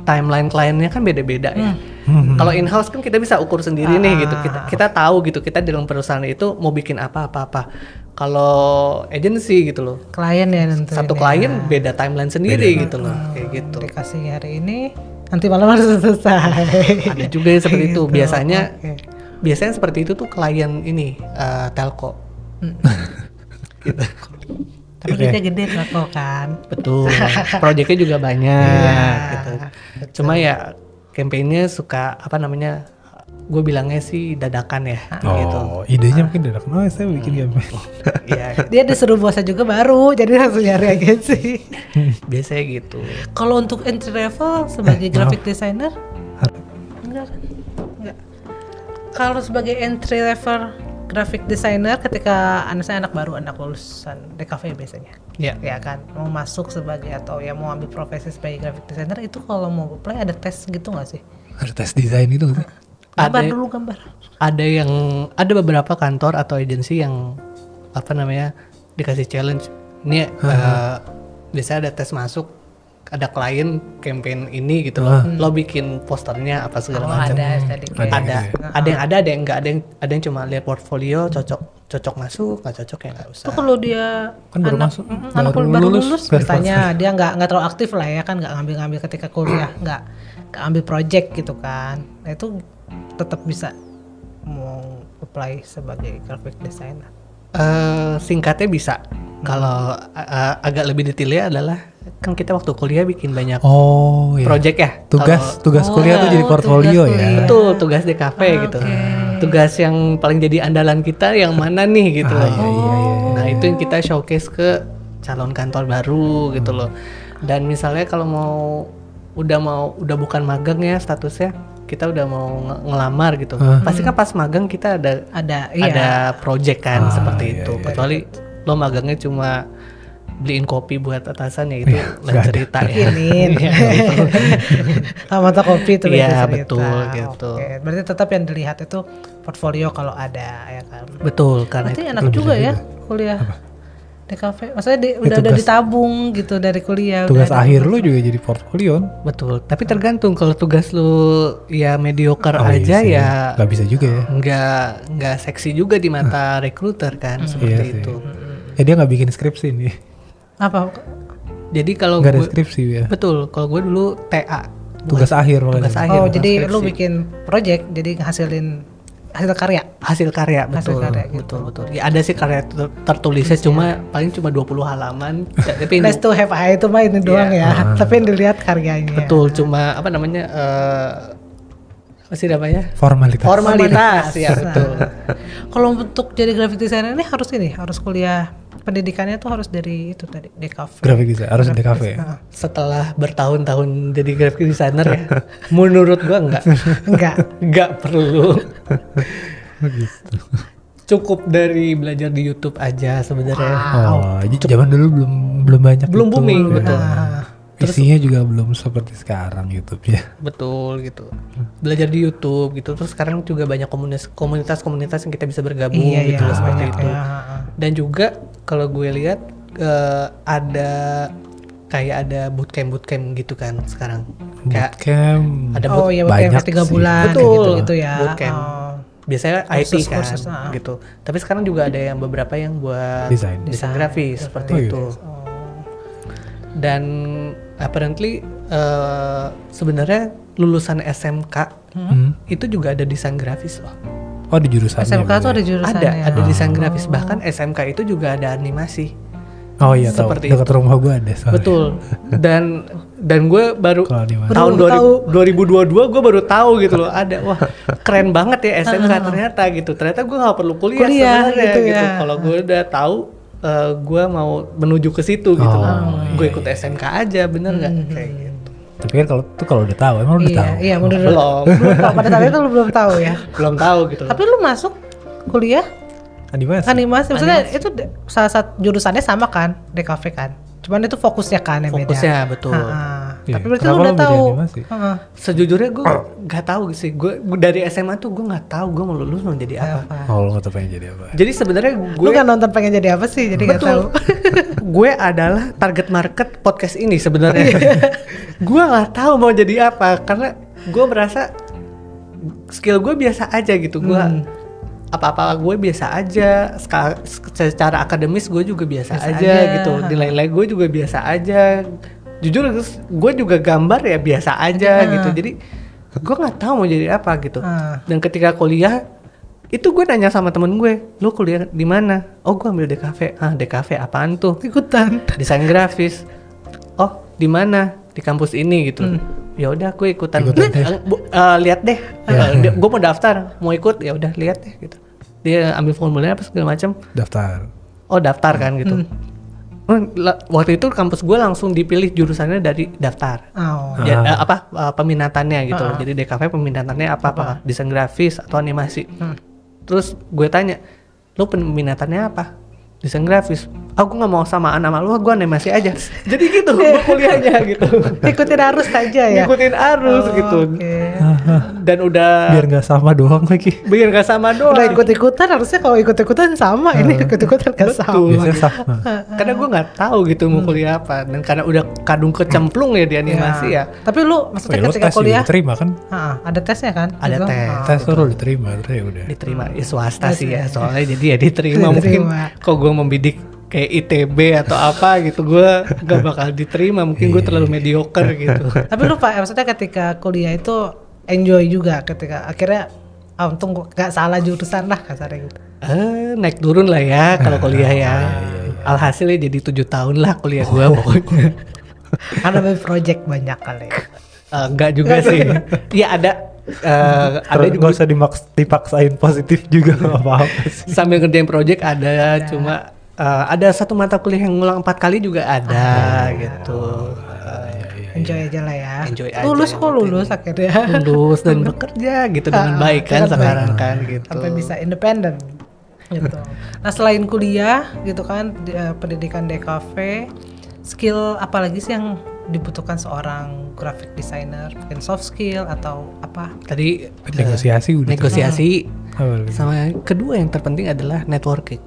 timeline kliennya kan beda-beda ya. Kalau in-house kan kita bisa ukur sendiri nih gitu. Kita tahu gitu kita dalam perusahaan itu mau bikin apa-apa. Kalau agency gitu loh. Klien ya nentuin. Satu klien beda timeline sendiri gitu loh. Kayak gitu. Dikasih hari ini, nanti malam harus selesai. Ada juga yang seperti itu. Gitu, Biasanya seperti itu tuh klien ini telco. Gitu. Tapi kita gede kok kan. Betul. Proyeknya juga banyak gitu. Cuma ya campaign-nya suka apa namanya? Gue bilangnya sih dadakan ya gitu. Oh, idenya mungkin dadakan. Oh, saya bikin campaign. Iya, Dia disuruh bosnya juga baru, jadi langsung nyari agensi. biasanya gitu. Kalau untuk entry level sebagai graphic designer, enggak kan? Enggak. Kalau sebagai entry level graphic designer ketika anak baru, anak lulusan DKV biasanya. Iya. Ya kan, mau masuk sebagai atau ya mau ambil profesi sebagai graphic designer itu kalau mau apply ada tes gitu nggak sih? Ada tes desain itu sih. Gambar. Ada beberapa kantor atau agensi yang apa namanya dikasih challenge. Ini biasanya ada tes masuk, ada klien campaign ini gitu loh. Lo bikin posternya apa segala macam. Ada yang ada yang enggak, ada yang cuma lihat portfolio cocok masuk, nggak cocok ya nggak usah. Itu kalau dia Kan baru masuk, anak baru baru lulus, lulus misalnya dia nggak terlalu aktif lah ya kan, nggak ngambil ketika kuliah, nggak ambil project gitu kan. Nah itu tetap bisa mau apply sebagai graphic designer. Singkatnya bisa. Kalau agak lebih detailnya adalah kan kita waktu kuliah bikin banyak project ya. Tugas kuliah tuh jadi portfolio ya. Betul, tugas DKV gitu. Tugas yang paling jadi andalan kita yang mana nih gitu loh. Nah, itu yang kita showcase ke calon kantor baru gitu loh. Dan misalnya kalau udah bukan magang ya statusnya, kita udah mau ngelamar gitu. Pasti kan pas magang kita ada project kan seperti itu. Kecuali lo magangnya cuma beliin kopi buat atasan ya itu lain cerita ya. Mata kopi itu Iya cerita. betul gitu. Oke. Berarti tetap yang dilihat itu portfolio kalau ada ya kan. Betul karena Berarti enak juga ya kuliah di kafe. Maksudnya udah ditabung gitu dari kuliah. Tugas akhir lu juga jadi portfolio. Betul. Tapi tergantung kalau tugas lu ya mediocre aja ya. Nggak bisa juga ya. Nggak seksi juga di mata recruiter kan seperti itu. Ya dia nggak bikin skripsi nih. Apa? Jadi kalau nggak ada skripsi ya. Betul. Kalau gue dulu TA. Tugas akhir makanya. Tugas akhir. Oh jadi lu bikin project jadi ngasilin hasil karya betul karya, betul ya ada sih karya tertulisnya cuma paling cuma 20 halaman tapi nice to have itu mah ini doang ya tapi yang dilihat karyanya betul cuma apa namanya apa sih namanya formalitas ya betul. Kalau untuk jadi graphic designer ini harus kuliah pendidikannya tuh harus dari itu tadi DKV. Graphic designer harus DKV ya. Setelah bertahun-tahun jadi graphic designer ya, menurut gua enggak perlu. Gitu. Cukup dari belajar di YouTube aja sebenarnya. Zaman dulu belum banyak. Belum gitu. booming betul. isinya juga belum seperti sekarang YouTube ya. Betul gitu. Belajar di YouTube gitu. Terus sekarang juga banyak komunitas-komunitas yang kita bisa bergabung gitu loh, seperti itu. Dan juga kalau gue lihat ada kayak ada bootcamp gitu kan sekarang. Bootcamp. Ada banyak 3 bulan gitu ya. Bootcamp. Biasanya IT kan gitu. Tapi sekarang juga ada yang beberapa yang buat desain grafis seperti itu. Dan apparently sebenarnya lulusan SMK itu juga ada desain grafis loh. Oh, di jurusannya. SMK tuh ada jurusannya. Ada desain grafis, bahkan SMK itu juga ada animasi. Oh iya, tahu. Dekat rumah gue ada soalnya. Betul. Dan gue baru tahun 2022 gue baru tahu gitu loh, ada. Wah, keren banget ya SMK ternyata gitu. Ternyata gue nggak perlu kuliah sebenarnya gitu. Kalau gue udah tahu gue mau menuju ke situ gitu. Gue ikut SMK aja, bener nggak kayak gitu. Tapi kan kalau udah tahu, emang udah tahu? Iya, belum. Pada saat itu lu belum tahu ya. Belum tahu gitu. Tapi lu masuk kuliah animasi, maksudnya itu salah satu jurusannya sama kan, DKV kan. Cuman itu fokusnya kan yang beda. Fokusnya betul. Iya. Tapi berarti lu udah tahu. Sejujurnya gue nggak tahu sih. Gue dari SMA tuh gue nggak tahu gue mau lulus mau jadi apa. Oh, lu nggak tahu pengen jadi apa? Jadi sebenarnya gue lu kan nonton pengen jadi apa sih, jadi nggak tahu. Gue adalah target market podcast ini sebenarnya. Gue nggak tahu mau jadi apa karena gue merasa skill gue biasa aja gitu. Gue apa-apa gue biasa aja, secara akademis gue juga biasa aja gitu, nilai-nilai gue juga biasa aja, jujur gue juga gambar ya biasa aja gitu, jadi gue nggak tahu mau jadi apa gitu. Dan ketika kuliah itu gue nanya sama temen gue, lu kuliah di mana? Oh, gue ambil DKV. DKV apaan tuh? Ikutan Desain grafis. Oh, di mana? Di kampus ini gitu. Ya udah gue ikutan. Lihat deh. Gue mau daftar, mau ikut, ya udah lihat deh gitu. Dia ambil formulir apa segala macam. Daftar. Oh, daftar kan gitu. Waktu itu kampus gue langsung dipilih jurusannya dari daftar. Peminatannya gitu. Jadi DKV peminatannya apa? Desain grafis atau animasi. Terus gue tanya, lu peminatannya apa? Desain grafis. Aku nggak mau samaan sama lu, gue animasi aja. Jadi gitu gue kuliahnya gitu. Ikutin arus aja ya. Ikutin arus gitu. Dan udah biar nggak sama doang lagi. Biar nggak sama doang. Udah ikut-ikutan, harusnya kalau ikut-ikutan sama, ini ikut-ikutan nggak sama. Biasanya sama. Karena gue nggak tahu gitu mau kuliah apa, dan karena udah kadung kecemplung ya di animasi ya. Tapi lu maksudnya ketika kuliah diterima kan? Ada tesnya kan? Ada tes suruh diterima, terus ya udah. Diterima, swasta sih ya soalnya, jadi ya diterima. Mungkin kok gue membidik kayak ITB atau apa gitu, gue gak bakal diterima, mungkin gue terlalu mediocre gitu. Tapi lu Pak, maksudnya ketika kuliah itu enjoy juga ketika akhirnya untung gak salah jurusan lah kasarnya gitu. Naik turun lah ya kalau kuliah ya. Alhasilnya jadi 7 tahun lah kuliah gue pokoknya. Karena project banyak kali. Enggak juga sih. Ya ada juga gak usah dipaksain positif juga gak apa-apa sih. Sambil ngerjain project ada, cuma ada satu mata kuliah yang ngulang 4 kali juga ada gitu. Enjoy aja lah ya. Enjoy aja. Lulus akhirnya. Lulus dan bekerja gitu dengan baik kan sekarang kan gitu. Sampai bisa independen gitu. Nah, selain kuliah gitu kan, pendidikan DKV, skill apa lagi sih yang dibutuhkan seorang graphic designer? Mungkin soft skill atau apa? Tadi negosiasi udah. Negosiasi. Sama yang kedua yang terpenting adalah networking.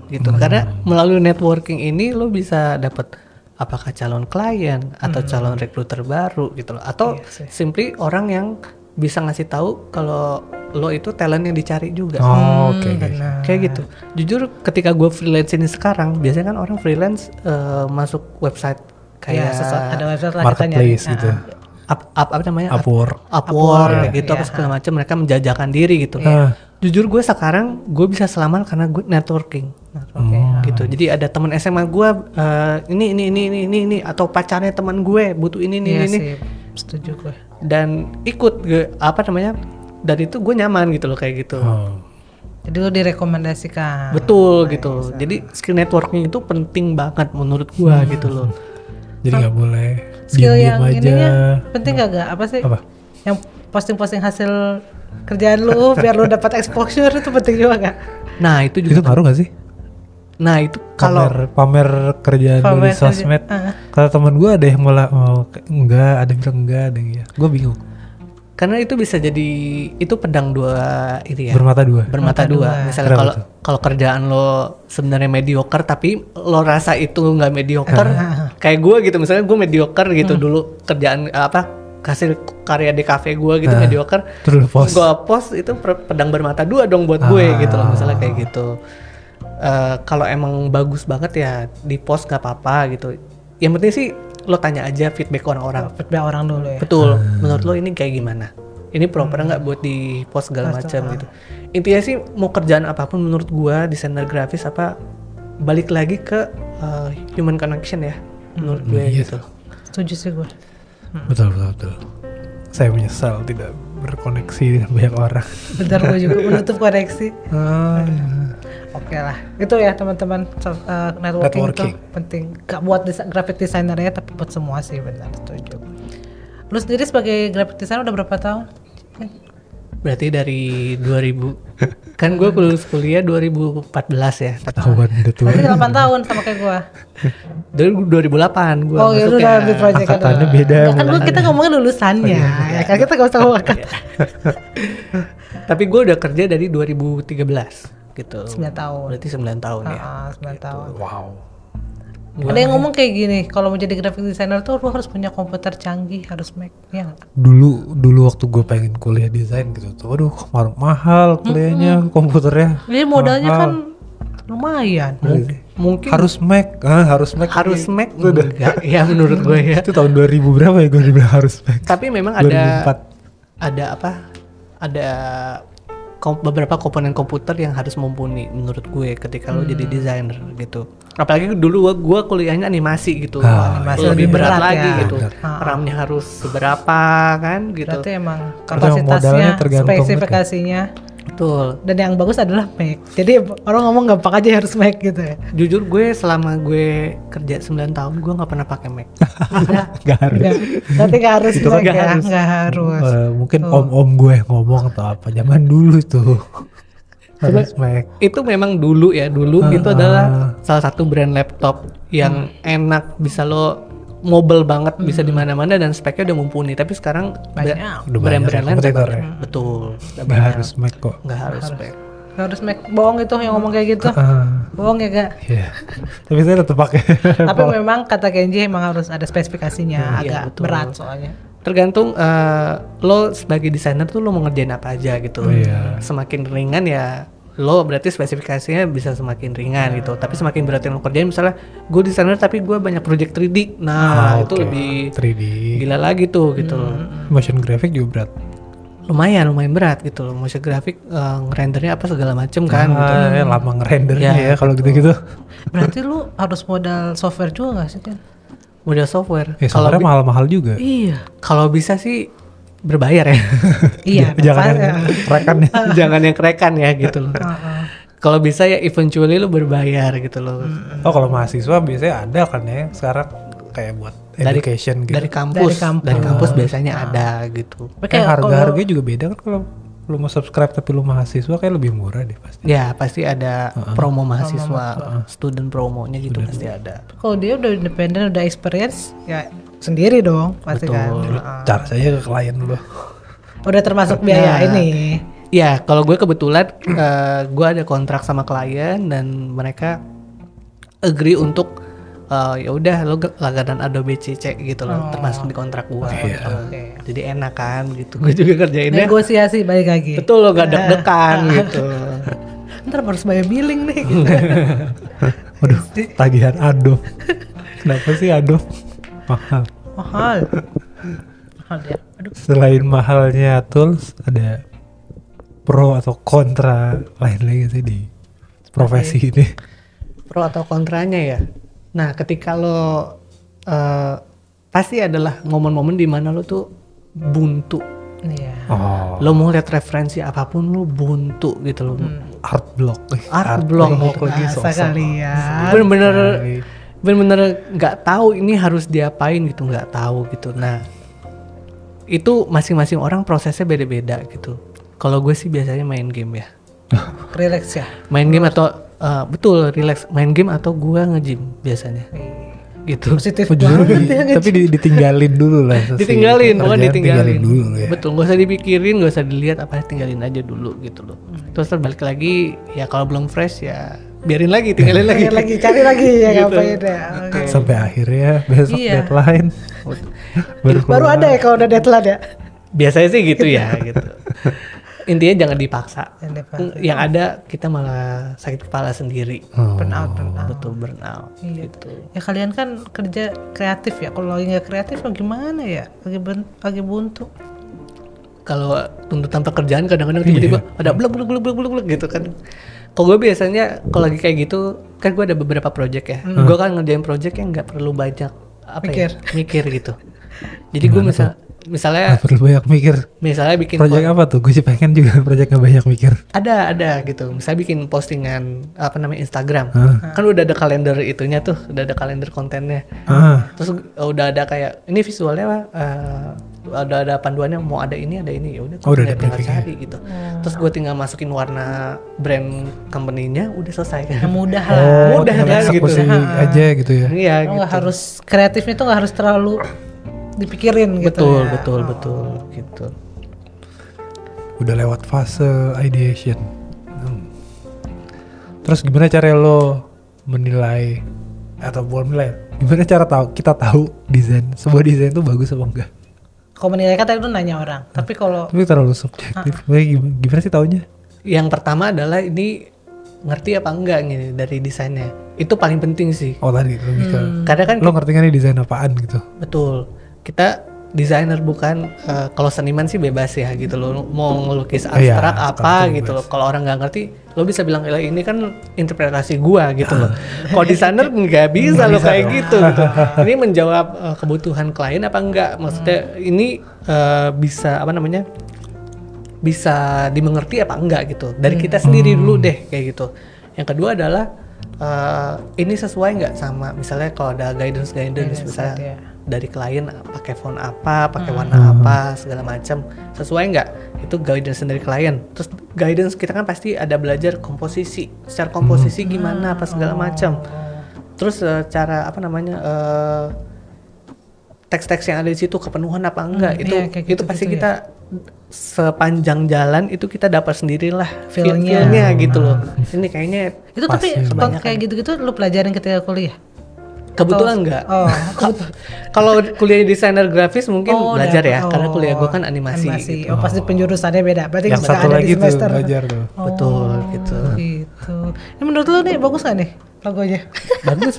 Gitu. Karena melalui networking ini lo bisa dapat apakah calon klien atau calon rekruter baru gitu loh, atau simply orang yang bisa ngasih tahu kalau lo itu talent yang dicari juga. Kayak gitu. Jujur ketika gue freelance ini sekarang, biasanya kan orang freelance masuk website kayak ada website marketplace gitu. Apa namanya? Upwork gitu, apa segala macam, mereka menjajakan diri gitu. Jujur gue sekarang gue bisa selamat karena gue networking. Gitu. Jadi ada teman SMA gue ini atau pacarnya teman gue butuh ini. Setuju gue. Dan ikut dan itu gue nyaman gitu loh kayak gitu. Jadi lo direkomendasikan. Betul gitu. Jadi skill networking itu penting banget menurut gue gitu loh. Jadi nggak boleh skill yang aja. Ininya penting gak apa sih? Apa? Yang posting hasil kerjaan lu biar lu dapat exposure itu penting juga gak? Nah itu juga ngaruh gak sih? Nah itu kalau pamer kerjaan lu di sosmed. Kata teman gue ada yang malah enggak, ada yang bilang enggak, ada yang ya. Gue bingung. Karena itu bisa jadi itu pedang dua itu ya. Bermata dua. Misalnya kalau kerjaan lo sebenarnya mediocre tapi lo rasa itu nggak mediocre, kayak gue gitu. Misalnya gue mediocre gitu dulu kerjaan hasil karya di cafe gue gitu mediocre. Terus gue post itu pedang bermata dua dong buat gue gitu loh. Misalnya kayak gitu. Kalau emang bagus banget ya di post nggak apa-apa gitu. Yang penting sih lo tanya aja feedback orang-orang. Feedback orang dulu ya. Betul. Menurut lo ini kayak gimana? Ini proper nggak buat di post segala macam gitu. Intinya sih mau kerjaan apapun menurut gua desainer grafis balik lagi ke human connection ya. Menurut gue gitu. Setuju sih gue. Betul. Saya menyesal tidak berkoneksi dengan banyak orang. Bentar gue juga menutup koneksi. Oke lah, itu ya teman-teman, networking itu penting. Gak buat graphic designer ya, tapi buat semua sih, benar, setuju. Lu sendiri sebagai graphic designer udah berapa tahun? Berarti dari 2000, kan gue lulus kuliah 2014 ya. Ketahuan udah tua. Berarti 8 tahun sama kayak gue. Dari 2008 gue. Oh ya lu udah ambil project angkatannya beda. Ya, kan kita ngomongin lulusannya, ya kan kita gak usah ngomong angkatan. Tapi gue udah kerja dari 2013. Gitu. 9 tahun. Berarti 9 tahun ya. 9 tahun. Wow. Ada yang ngomong kayak gini, kalau mau jadi graphic designer tuh lu harus punya komputer canggih, harus Mac, ya nggak? Dulu waktu gue pengen kuliah desain gitu tuh, aduh mahal kuliahnya, komputernya. Jadi modalnya kan lumayan. Mungkin harus Mac. Harus Mac. Enggak, ya menurut gue ya. Itu tahun 2000 berapa ya gue dibilang harus Mac. Tapi memang 2004. ada beberapa komponen komputer yang harus mumpuni menurut gue ketika lo jadi desainer gitu. Apalagi dulu gue kuliahnya animasi gitu. Animasi lebih berat lagi ya. gitu. RAM-nya harus seberapa kan gitu. Berarti emang kapasitasnya, spesifikasinya. Betul. Dan yang bagus adalah Mac. Jadi orang ngomong gampang aja harus Mac gitu ya. Jujur gue selama gue kerja 9 tahun gue nggak pernah pakai Mac. Gak harus. Berarti gak harus Mac ya. Gak harus. Mungkin om gue ngomong atau apa zaman dulu tuh. Harus Mac. Itu memang dulu itu adalah salah satu brand laptop yang enak, bisa lo mobile banget, bisa di mana-mana dan speknya udah mumpuni. Tapi sekarang brand-brand lain betul. Nggak harus Mac kok. Nggak harus Mac. Nggak harus Mac. Bohong itu yang ngomong kayak gitu. Bohong ya gak? Iya. Tapi saya tetap pakai. Tapi memang kata Kenji emang harus ada spesifikasinya, agak berat soalnya. Tergantung lo sebagai desainer tuh lo mau ngerjain apa aja gitu. Semakin ringan ya lo berarti spesifikasinya bisa semakin ringan gitu. Tapi semakin berat yang lo kerjain, misalnya gue desainer tapi gue banyak project 3D. Nah, itu lebih 3D. Gila lagi tuh gitu. Motion graphic juga berat. Lumayan berat gitu loh. Motion graphic ngerendernya apa segala macem kan gitu. Lama ngerendernya ya kalau gitu-gitu. Berarti lu harus modal software juga gak sih, Ken? Modal software. Software mahal-mahal juga. Iya. Kalau bisa sih berbayar ya. Iya. Jangan yang kerekan ya. Jangan yang kerekan ya gitu loh. Kalau bisa ya eventually lu berbayar gitu loh. Oh kalau mahasiswa biasanya ada kan ya sekarang kayak buat education gitu. Dari kampus biasanya ada gitu. Harga-harganya juga beda kan kalau lu mau subscribe tapi lu mahasiswa kayak lebih murah deh pasti. Ya pasti ada promo mahasiswa, student promonya gitu pasti ada. Kalau dia udah independen, udah experience ya sendiri dong pasti. Betul. Kan. Charge aja ke klien lu. Udah termasuk biaya ini. Ya kalau gue kebetulan gue ada kontrak sama klien dan mereka agree untuk ya udah lo langganan Adobe CC gitu loh, termasuk di kontrak gue. Gitu. Jadi enak kan gitu. Gue juga kerjainnya negosiasi balik lagi. Betul, lo gak deg-degan gitu. Ntar harus bayar billing nih gitu. Waduh, tagihan Adobe. Kenapa sih Adobe mahal ya. Aduh. Selain mahalnya tools, ada pro atau kontra lain lagi sih di profesi ini. Pro atau kontranya ya. Nah, ketika lo pasti adalah momen-momen di mana lo tuh buntu. Iya. Lo mau lihat referensi apapun lo buntu gitu loh. Art block lagi kalian. Bener-bener nggak tahu ini harus diapain gitu, nggak tahu gitu. Nah, itu masing-masing orang prosesnya beda-beda gitu. Kalau gue sih biasanya main game ya. Relax ya. Main game atau Betul, relax, main game atau gua nge-gym biasanya. Gitu. Positif Justru tapi ditinggalin dulu lah. Ditinggalin, bukan ditinggalin. Dulu ya. Betul, gak usah dipikirin, gak usah dilihat, apa tinggalin aja dulu gitu loh. Terus balik lagi, ya kalau belum fresh ya biarin lagi, tinggalin lagi. Cari lagi ya Gitu. ngapain ya. Oke. Sampai akhirnya besok Iya. deadline. Baru ada ya kalau udah deadline ya. Biasanya sih gitu ya, gitu. Intinya jangan dipaksa. Jangan dipaksa. Yang ada kita malah sakit kepala sendiri. Burnout. Betul, burnout. Iya. Gitu. Ya kalian kan kerja kreatif ya. Kalau lagi nggak kreatif mau gimana ya? Lagi buntu. Kalau tuntutan pekerjaan kadang-kadang tiba-tiba ada blek gitu kan. Kalau gue biasanya kalau lagi kayak gitu kan gue ada beberapa project ya. Gue kan ngerjain project yang nggak perlu banyak mikir gitu. Jadi gue misalnya Gak perlu banyak mikir. Misalnya bikin Project apa tuh? Gue sih pengen juga project gak banyak mikir. ada gitu. Misalnya bikin postingan Instagram. Kan udah ada kalender itunya tuh, udah ada kalender kontennya. Terus udah ada kayak ini visualnya udah ada panduannya mau ada ini ya udah tinggal cari gitu. Terus gue tinggal masukin warna brand company-nya udah selesai kan. Mudah lah. Mudah kan gitu. Aja gitu ya. Iya Lo gitu. nggak harus kreatifnya tuh nggak harus terlalu dipikirin gitu. Betul gitu. Udah lewat fase ideation. Terus gimana cara lo menilai atau bukan menilai? Gimana cara kita tahu sebuah desain itu bagus apa enggak? Kalau menilai kan tadi lu nanya orang, tapi kalau Tapi terlalu subjektif. Gimana sih taunya? Yang pertama adalah ini ngerti apa enggak nih dari desainnya. Itu paling penting sih. Oh tadi lebih ke Karena kan lo ngerti gak nih desain apaan gitu? betul. Kita desainer bukan kalau seniman sih bebas ya gitu loh. Mau ngelukis abstrak apa itu gitu loh. Kalau orang nggak ngerti, lo bisa bilang ini kan interpretasi gua gitu loh. Kalau desainer nggak bisa lo kayak gitu. Ini menjawab kebutuhan klien apa enggak? Maksudnya ini bisa dimengerti apa enggak gitu. Dari kita sendiri dulu deh kayak gitu. Yang kedua adalah ini sesuai nggak sama misalnya kalau ada guidance misalnya dari klien pakai font apa, pakai warna apa, segala macam sesuai nggak? Itu guidance dari klien. Terus guidance kita kan pasti ada belajar komposisi, secara komposisi gimana apa segala macam. Terus cara teks-teks yang ada di situ kepenuhan apa enggak? Itu pasti kita sepanjang jalan itu kita dapat sendirilah feel-nya gitu loh. Ini kayaknya itu tapi kayak gitu-gitu lu pelajarin ketika kuliah? Kebetulan enggak. Kalau kuliah desainer grafis mungkin belajar ya, karena kuliah gue kan animasi. Gitu. Pasti penjurusannya beda. Berarti yang satu ada lagi di semester. tuh belajar tuh. Betul gitu. Gitu. Ini menurut lu nih bagus gak nih logonya? Bagus.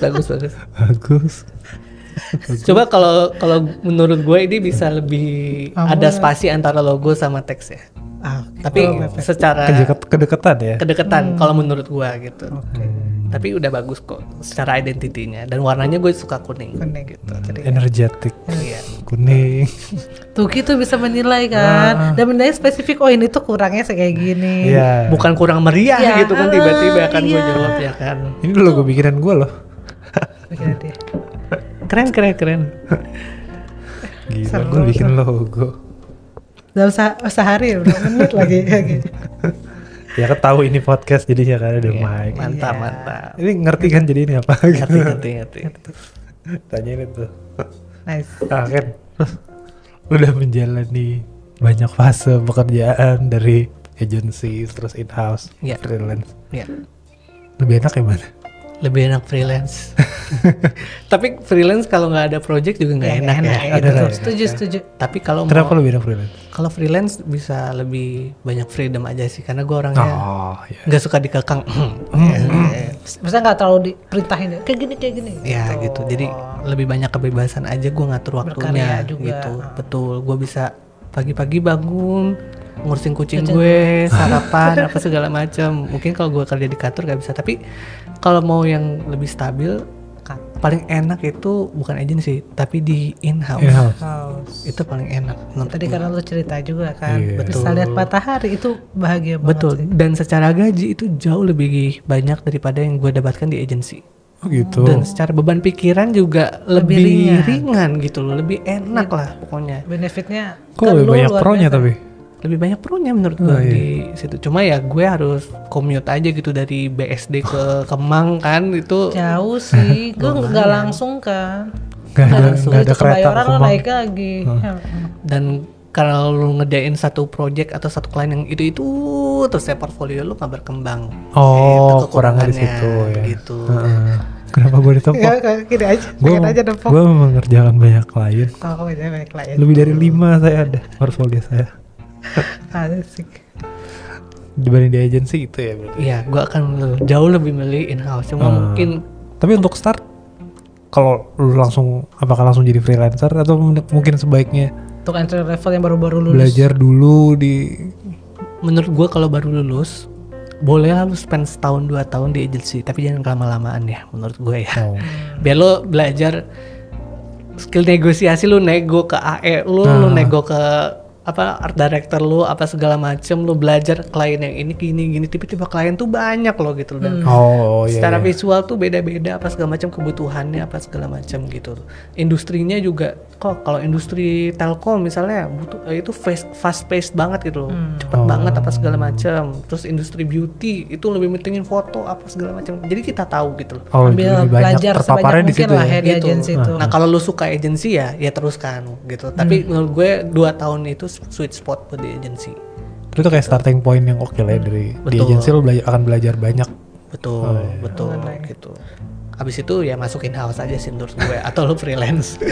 Coba kalau menurut gue ini bisa lebih ada spasi antara logo sama teks ya. Tapi secara kedekatan kalau menurut gue gitu. Tapi udah bagus kok secara identitinya dan warnanya gue suka kuning gitu. Energetik. Iya. Kuning. Tuh gitu bisa menilai kan. Dan menilai spesifik ini tuh kurangnya kayak gini. Iya. Bukan kurang meriah gitu kan tiba-tiba kan gue jawab ya kan. Ini dulu gue bikinan gue loh. Keren. Gila gue bikin logo. Udah sehari udah menit lagi gitu. Ya kan tahu ini podcast jadinya kan ada mic. Mantap. Ini ngerti kan jadi ini apa? Ngerti. Tanyain itu. Nice. Nah kan terus udah menjalani banyak fase pekerjaan dari agency terus in-house, freelance. Iya. Lebih enak yang mana? Lebih enak freelance. Tapi freelance kalau nggak ada project juga nggak enak ya. Setuju. Tapi kalau kenapa lebih enak freelance? Kalau freelance bisa lebih banyak freedom aja sih, karena gue orangnya nggak suka dikekang. Maksudnya nggak terlalu diperintahin kayak gini. Ya gitu. Jadi lebih banyak kebebasan aja gue ngatur waktunya gitu. Betul. Gue bisa pagi-pagi bangun ngurusin kucing gue, sarapan apa segala macam. Mungkin kalau gue kerja di kantor gak bisa, tapi kalau mau yang lebih stabil paling enak itu bukan agency tapi di in-house. Itu paling enak. Tadi karena lu cerita juga kan, betul. Bisa lihat matahari itu bahagia banget. Betul. Sih. Dan secara gaji itu jauh lebih banyak daripada yang gue dapatkan di agency. Oh gitu. Dan secara beban pikiran juga lebih ringan gitu loh, lebih enak lah pokoknya. Benefitnya kok lebih banyak pro-nya tapi? lebih banyak pro-nya menurut gue di situ. Cuma ya gue harus commute aja gitu dari BSD ke Kemang kan, itu Jauh sih, gue nggak langsung kan. Nggak ada kereta Kebayoran ke lo Kemang. naik lagi. Dan kalau lu ngedain satu project atau satu klien yang itu terus ya portfolio lu nggak berkembang. Oh, Itu kurangnya di kekurangannya, situ ya. gitu. Kenapa gue ditepok? Ya, gini aja, pengen aja nempok. Gue mengerjakan banyak klien. Oh, banyak klien. Lebih dari 5 saya ada portfolio saya. Asik. Dibanding di agency itu ya berarti. Iya, gue akan jauh lebih milih in-house. Cuma mungkin Tapi untuk start, kalau lu apakah langsung jadi freelancer atau mungkin sebaiknya Untuk entry level yang baru-baru lulus. belajar dulu di menurut gue kalau baru lulus boleh lah lu spend setahun 2 tahun di agency, tapi jangan lama-lamaan ya menurut gue ya. Biar lo belajar skill negosiasi, lu nego ke AE lu nego ke art director lu apa segala macem, lu belajar klien yang ini gini tiba-tiba klien tuh banyak loh gitu dan secara visual tuh beda-beda apa segala macam, kebutuhannya apa segala macam gitu. Industrinya juga kok kalau industri telkom misalnya butuh itu fast paced banget gitu loh, cepet banget apa segala macam. Terus industri beauty itu lebih pentingin foto apa segala macam, jadi kita tahu gitu loh. Ambil belajar sebanyak mungkin lah ya di gitu. agensi itu. Nah kalau lu suka agensi ya teruskan gitu, tapi menurut gue 2 tahun itu sweet spot buat di agensi. itu kayak starting point yang oke lah ya dari di agensi lo akan belajar banyak. Betul gitu. Abis itu ya masukin house aja sih menurut gue, atau lu freelance.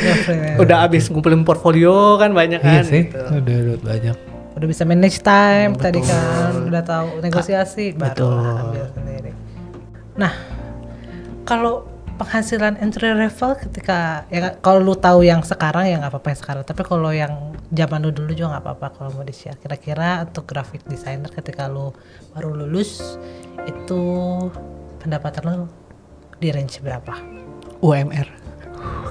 Udah abis ngumpulin portfolio kan banyak Iya kan sih, gitu. udah banyak. Udah bisa manage time tadi kan, udah tahu negosiasi, baru ambil sendiri. Nah, kalau penghasilan entry level ketika ya kalau lu tahu yang sekarang ya nggak apa-apa yang sekarang, tapi kalau yang zaman lu dulu juga nggak apa-apa kalau mau di-share. Kira-kira untuk graphic designer ketika lu baru lulus itu pendapatan lu di range berapa? UMR.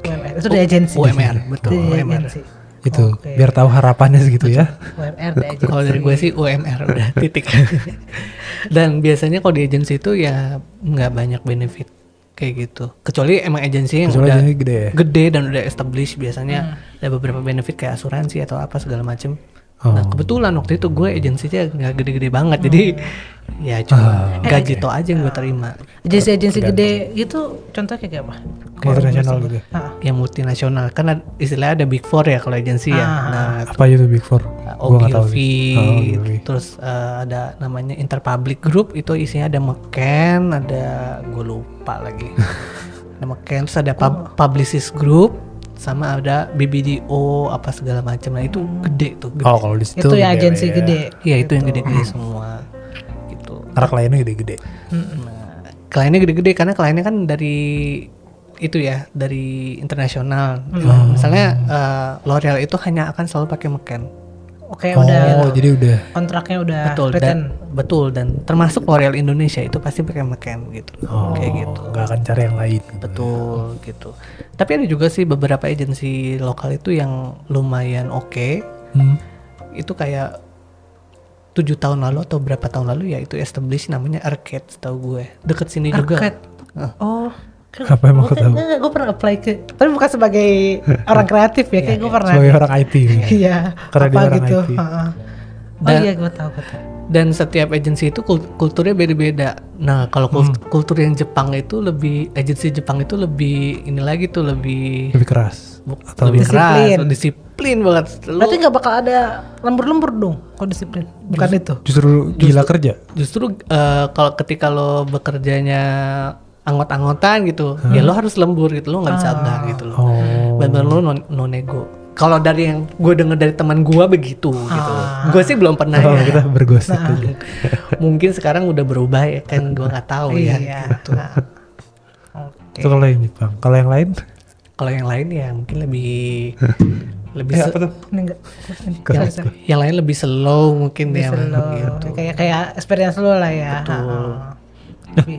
UMR itu di agensi. UMR, betul, Di UMR. agensi. Itu Oke. biar tahu harapannya segitu ya. UMR di agensi. Kalau dari gue sih UMR udah titik. Dan biasanya kalau di agensi itu ya nggak banyak benefit kayak gitu. Kecuali emang agensi yang Kecuali udah agensi gede ya? gede dan udah established, biasanya ada beberapa benefit kayak asuransi atau apa segala macem. Nah kebetulan waktu itu gue agensinya nggak gede-gede banget, jadi ya cuma gaji toh aja yang gue terima. Agensi gede gitu contohnya kayak apa? Multinasional gitu. Yang multinasional kan istilahnya ada big four ya kalau agensi ya. Nah Apa itu Big Four? Gua nggak tahu. Ogilvy, terus ada namanya Interpublic Group, itu isinya ada McCann, ada gue lupa lagi. Ada McCann, terus ada Publicis Group, sama ada BBDO apa segala macam. Nah itu gede tuh. Gede. Oh kalau di situ Itu ya gede agensi lah ya. gede. Iya itu yang gede-gede semua gitu. Karena kliennya gede-gede. Nah, kliennya gede-gede karena kliennya kan dari itu ya, dari internasional. Misalnya L'Oreal itu hanya akan selalu pakai McCann. Oke, udah Jadi udah. kontraknya udah Betul dan termasuk L'Oreal Indonesia itu pasti pakai McCann gitu. Kayak gitu. Nggak akan cari yang lain. Betul gitu. Tapi ada juga sih beberapa agensi lokal itu yang lumayan oke. Itu kayak 7 tahun lalu atau berapa tahun lalu ya itu establish namanya Arcade, tahu gue. Deket sini juga. Arcade. Oh. Apa emang kau tahu? Gue pernah apply ke, tapi bukan sebagai orang kreatif ya, kayak gue pernah. Sebagai orang IT. Iya. Karena dia Apa orang gitu. IT. Oh iya, gue tahu. Dan setiap agensi itu kulturnya beda-beda. Nah, kalau kultur yang Jepang itu lebih, agensi Jepang itu lebih ini lagi tuh lebih Keras. Atau lebih disiplin. keras, disiplin banget. Berarti nggak bakal ada lembur-lembur dong kalau disiplin. Bukan itu. Justru gila kerja. Justru kalau ketika lo bekerjanya anggot-anggotan gitu, ya lo harus lembur gitu, lo nggak bisa enggak gitu lo. Benar-benar lo no nego. Kalau dari yang gue denger dari teman gue begitu gitu. Gue sih belum pernah ya. Kita bergosip aja. Mungkin sekarang udah berubah ya kan, gue nggak tahu ya. Iya. Gitu. Itu kalau yang Jepang. Kalau yang lain? Kalau yang lain ya mungkin lebih Apa tuh? Ini enggak. yang lain lebih slow mungkin ya. Slow. Gitu. Kayak experience lu lah ya.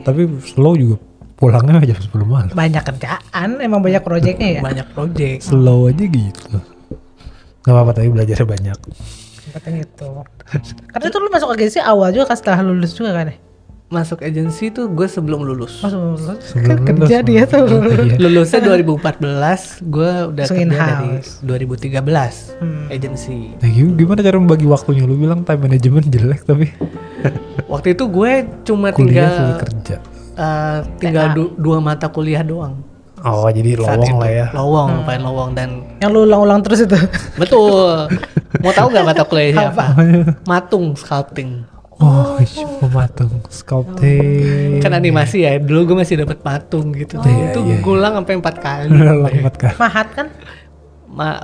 Tapi slow juga pulangnya jam 10 malam. Banyak kerjaan, emang banyak proyeknya ya. Banyak project. Slow aja gitu. Gak apa-apa tapi belajarnya banyak. Seperti itu. Karena itu lu masuk agensi awal juga kan setelah lulus juga kan ya? masuk agensi tuh gue sebelum lulus. Kan kerja dia tuh. Lulusnya 2014, gue udah Langsung kerja in-house. dari 2013 agensi. Nah, gimana cara membagi waktunya? Lu bilang time management jelek tapi Waktu itu gue cuma kuliah full tinggal kerja. dua mata kuliah doang. Oh, jadi Saat lowong itu. lah ya. Lowong, lumayan lowong dan Yang lu ulang-ulang terus itu. betul. Mau tahu gak mata kuliahnya apa? Matung sculpting. Oh, pematung sculpting. Kan animasi ya. Dulu gue masih dapat patung gitu. Itu ngulang sampai 4 kali. Lambat kan. Mahat kan?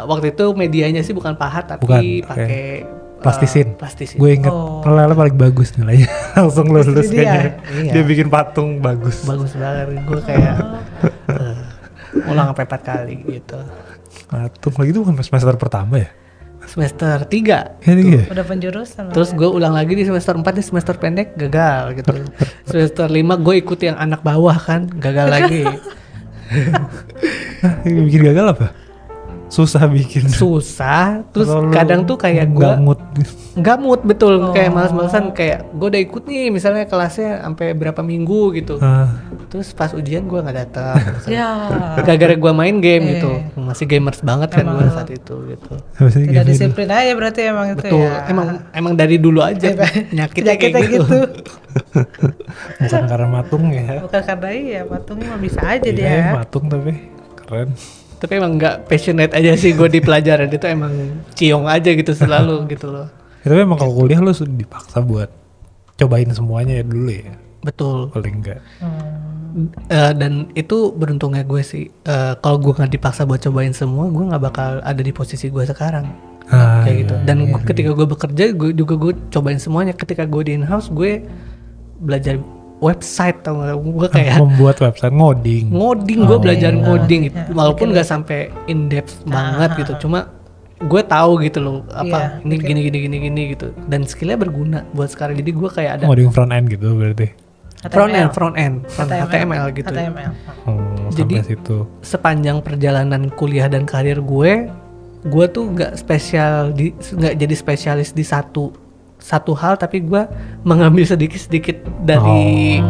Waktu itu medianya sih bukan pahat tapi Bukan, pakai plastisin. plastisin. Gue inget Lala paling bagus nilainya. Langsung lulus Dia. kayaknya. Iya. Dia bikin patung bagus. Bagus banget. Gue kayak ulang sampai 4 kali gitu. Patung lagi itu bukan semester pertama ya? Semester 3. Iya. Udah penjurusan. Terus gue ulang lagi di semester 4, di semester pendek gagal gitu. Semester 5 gue ikut yang anak bawah kan, gagal lagi. Bikin gagal apa? Susah bikin. Susah, terus Kalau lu kadang tuh kayak gue nggak mood. nggak mood betul, kayak males-malesan, kayak gue udah ikut nih misalnya kelasnya sampai berapa minggu gitu. Terus pas ujian gue nggak datang. Ya. Gara-gara gue main game gitu, masih gamers banget kan gue saat itu gitu. Tidak disiplin aja berarti emang itu Betul, ya. emang dari dulu aja penyakitnya kayak gitu. Bukan karena matung ya. Bukan karena iya, patungnya mah bisa aja Iya, dia. matung tapi keren. Tapi emang nggak passionate aja sih gue di pelajaran itu, emang ciong aja gitu selalu gitu loh. Ya, tapi emang kalau kuliah lu dipaksa buat cobain semuanya ya dulu ya. Betul. Paling enggak. Dan itu beruntungnya gue sih, kalau gue nggak dipaksa buat cobain semua, gue nggak bakal ada di posisi gue sekarang. Kayak gitu. Dan ketika gue bekerja, gue cobain semuanya. Ketika gue di in-house, gue belajar website, tau gak? Gue kayak membuat website, ngoding. Gue belajar ngoding gitu. Walaupun nggak sampai in depth banget gitu, cuma gue tahu gitu loh apa ini gini gitu, dan skillnya berguna buat sekarang. Jadi gue kayak ada Ngoding front end gitu berarti. front end HTML gitu. HTML. Jadi Sampai situ. sepanjang perjalanan kuliah dan karir gue tuh nggak jadi spesialis di satu hal, tapi gue mengambil sedikit dari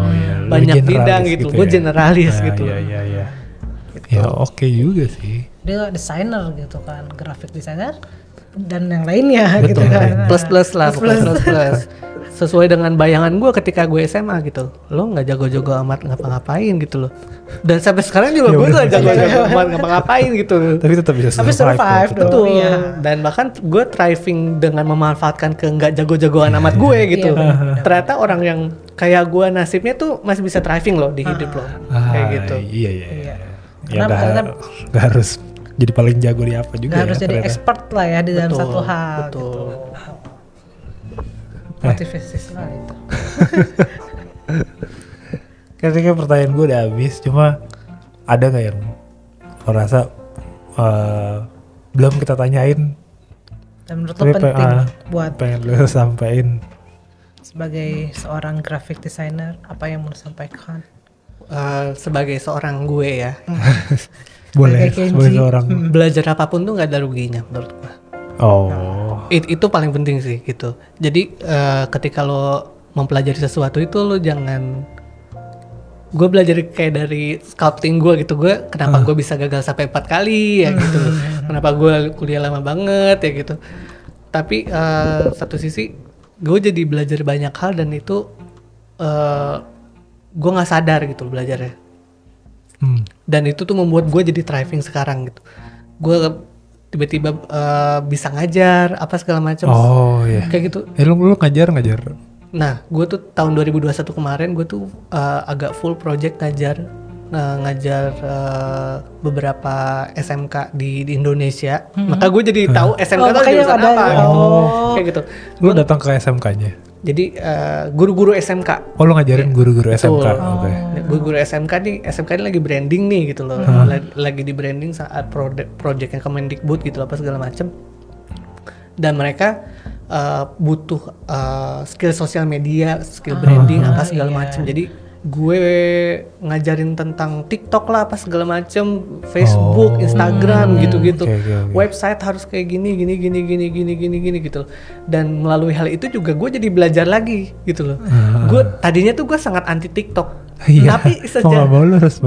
banyak bidang gitu. Gue generalis gitu. Iya. Ya oke juga sih. Dia desainer gitu kan, graphic designer dan yang lainnya gitu kan. Plus lah, plus. Sesuai dengan bayangan gue ketika gue SMA gitu. Lo nggak jago-jago amat ngapa-ngapain gitu loh. Dan sampai sekarang juga gue nggak jago-jago amat ngapa-ngapain gitu. Tapi tetap bisa survive dong. Betul. Iya. Dan bahkan gue thriving dengan memanfaatkan ke nggak jago-jagoan amat gue gitu. Ternyata orang yang kayak gue nasibnya tuh masih bisa thriving loh di hidup lo. Kayak gitu. Iya. Ya nggak harus jadi paling jago di apa juga. Gak harus jadi expert lah ya di dalam satu hal. Betul. Gitu. Motivasi sekali itu. Ketika pertanyaan gue udah habis, cuma ada nggak yang lo rasa belum kita tanyain? Dan menurut lo penting buat pengen lo sampaikan sebagai seorang graphic designer, apa yang mau lo sampaikan? Sebagai seorang gue ya, boleh sebagai seorang belajar apapun tuh nggak ada ruginya menurut gue. Itu paling penting sih gitu. Jadi ketika lo mempelajari sesuatu itu, lo jangan, gue belajar kayak dari sculpting gue gitu. Gue kenapa gue bisa gagal sampai 4 kali ya gitu. Kenapa gue kuliah lama banget ya gitu. Tapi satu sisi gue jadi belajar banyak hal, dan itu gue nggak sadar gitu belajarnya. Dan itu tuh membuat gue jadi thriving sekarang gitu. Gue tiba-tiba bisa ngajar apa segala macam. Kayak gitu. Lu ngajar. Nah, gue tuh tahun 2021 kemarin gue tuh agak full project ngajar beberapa SMK di Indonesia. Maka gue jadi tahu SMK tuh jurusan apa. Kayak gitu. Lu datang ke SMK-nya. Jadi guru-guru SMK. Lu ngajarin guru-guru SMK. Guru-guru SMK ini lagi branding nih gitu loh. Lagi di branding saat project yang Kemendikbud gitu apa segala macem. Dan mereka butuh skill sosial media, skill branding apa segala macem. Jadi gue ngajarin tentang TikTok lah apa segala macem, Facebook, Instagram gitu-gitu. Okay. Website harus kayak gini gitu. Dan melalui hal itu juga gue jadi belajar lagi gitu loh. Gue tadinya tuh gue sangat anti TikTok. Iya. Tapi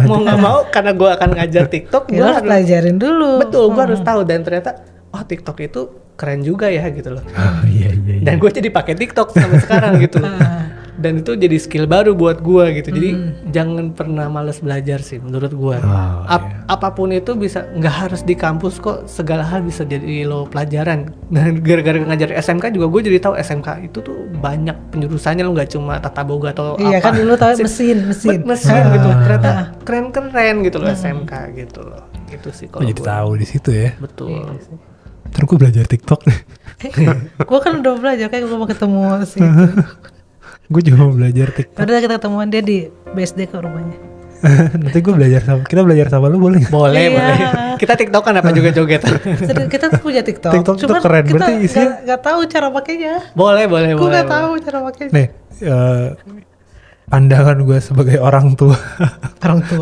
mau nggak mau karena gue akan ngajar TikTok, gue harus pelajarin dulu. Betul, gue harus tahu dan ternyata TikTok itu keren juga ya gitu loh. Iya. Dan gue jadi pakai TikTok sampai sekarang gitu loh. Dan itu jadi skill baru buat gue gitu. Jadi jangan pernah malas belajar sih menurut gue. Apapun itu bisa, nggak harus di kampus kok, segala hal bisa jadi lo pelajaran. Dan gara-gara ngajar SMK juga gue jadi tahu SMK itu tuh banyak penjurusannya, lo nggak cuma tata boga atau iya, apa. kan dulu tahu mesin gitu. Ternyata keren gitu loh SMK gitu loh. Gitu sih kalau jadi tahu di situ ya. Betul. Iya, Terus gue belajar TikTok deh. Gue kan udah belajar, kayak gue mau ketemu sih. Gue juga mau belajar TikTok. Udah kita ketemuan dia di BSD ke rumahnya. Nanti kita belajar sama lu boleh nggak? Boleh. Kita TikTokan apa juga joget. Kita tuh punya TikTok. TikTok tuh keren, berarti isinya nggak tahu cara pakainya. Boleh. Gue nggak tahu cara pakainya. Nih, pandangan gue sebagai orang tua.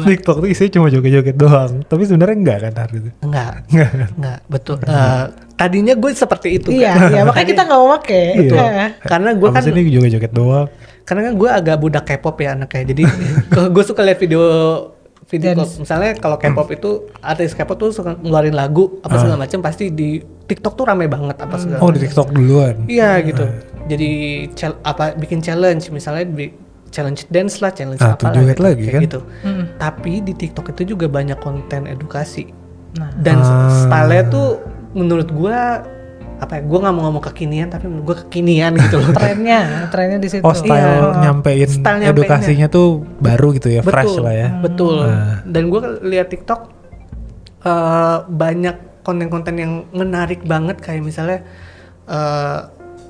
TikTok tuh isinya cuma joget-joget doang. Tapi sebenarnya enggak kan harusnya. Enggak, betul. Tadinya gue seperti itu. Iya, makanya kita nggak mau pakai. Iya. Karena gue kan ini joget-joget doang. Karena kan gue agak budak K-pop ya anaknya. Jadi gue suka lihat video klip. Misalnya kalau K-pop itu artis K-pop tuh suka ngeluarin lagu apa segala macam, pasti di TikTok tuh rame banget apa segala. Di TikTok duluan. Iya gitu. Jadi bikin challenge, misalnya challenge dance lah, challenge apa joget lagi kan? gitu. Tapi di TikTok itu juga banyak konten edukasi. Dan style-nya tuh menurut gue gue nggak mau ngomong kekinian, tapi menurut gue kekinian gitu loh. trennya di situ. Style nyampein edukasinya tuh baru gitu ya, fresh lah ya. Betul. Dan gue lihat TikTok banyak konten-konten yang menarik banget, kayak misalnya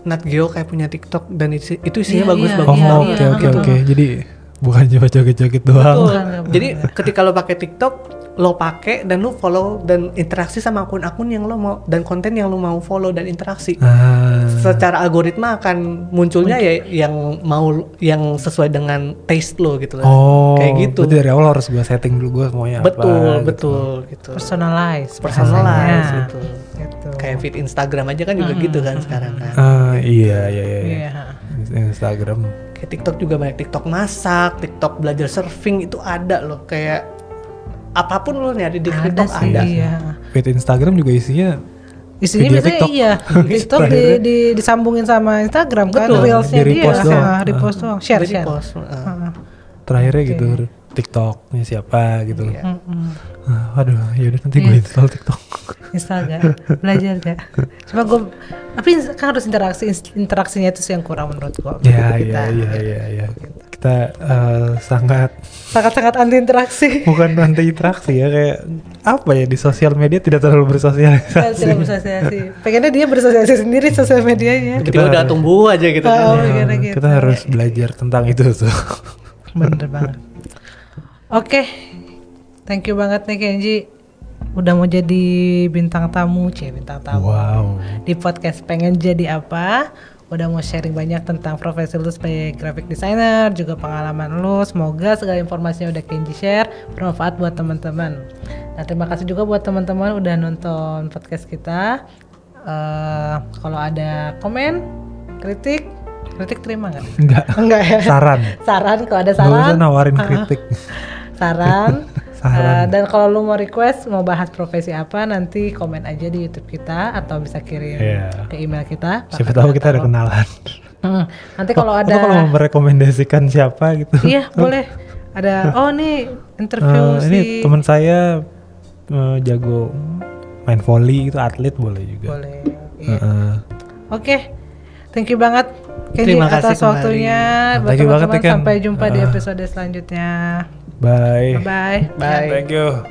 Nat Geo kayak punya TikTok dan itu isinya bagus-bagus. Oke. Jadi bukan cuma joget-joget doang. Jadi ketika lo pakai TikTok, lo pakai dan lo follow dan interaksi sama akun-akun yang lo mau dan konten yang lo mau follow dan interaksi. Secara algoritma akan munculnya ya yang sesuai dengan taste lo gitu loh. Kayak gitu. Berarti dari awal harus gue setting dulu gue maunya apa. Betul gitu. Personalize gitu. Kayak feed Instagram aja kan juga gitu kan sekarang kan. Iya. Instagram. Kayak TikTok juga banyak, TikTok masak, TikTok belajar surfing itu ada loh, kayak apapun lo nyari di TikTok ada. Iya. Feed Instagram juga isinya biasanya TikTok. TikTok disambungin sama Instagram. Betul. Kan reelsnya dia repost doang, share. Terakhirnya gitu TikToknya siapa gitu. Waduh, yaudah nanti gue install TikTok. Install gak? Belajar gak? Cuma gue, tapi kan harus interaksinya itu sih yang kurang menurut gue. Iya. Kita sangat anti interaksi. Bukan anti interaksi ya, kayak apa ya, di sosial media tidak terlalu bersosialisasi. Tidak bersosialisasi. Pengennya dia bersosialisasi sendiri sosial medianya. Kita udah tumbuh aja gitu kan. Kita harus belajar tentang itu tuh. Bener banget. Oke. Thank you banget nih Kenji, udah mau jadi bintang tamu. Wow. Di podcast Pengen Jadi Apa. Udah mau sharing banyak tentang profesi lu sebagai graphic designer, juga pengalaman lu. Semoga segala informasinya udah Kenji share bermanfaat buat teman-teman. Nah, terima kasih juga buat teman-teman udah nonton podcast kita. Kalau ada komen, kritik terima nggak? Enggak ya. Saran kalau ada saran. Gak usah nawarin kritik. Saran. Dan kalau lu mau request mau bahas profesi apa, nanti komen aja di YouTube kita atau bisa kirim ke email kita. Siapa tahu kita ada kenalan. Nanti kalau ada. Kalau mau merekomendasikan siapa gitu. Iya boleh. Ada nih interview ini teman saya jago main volley itu, atlet boleh juga. Boleh. Iya. Oke. Thank you banget Kenji atas waktunya. Buat teman-teman sampai jumpa di episode selanjutnya. Bye. Bye. Thank you.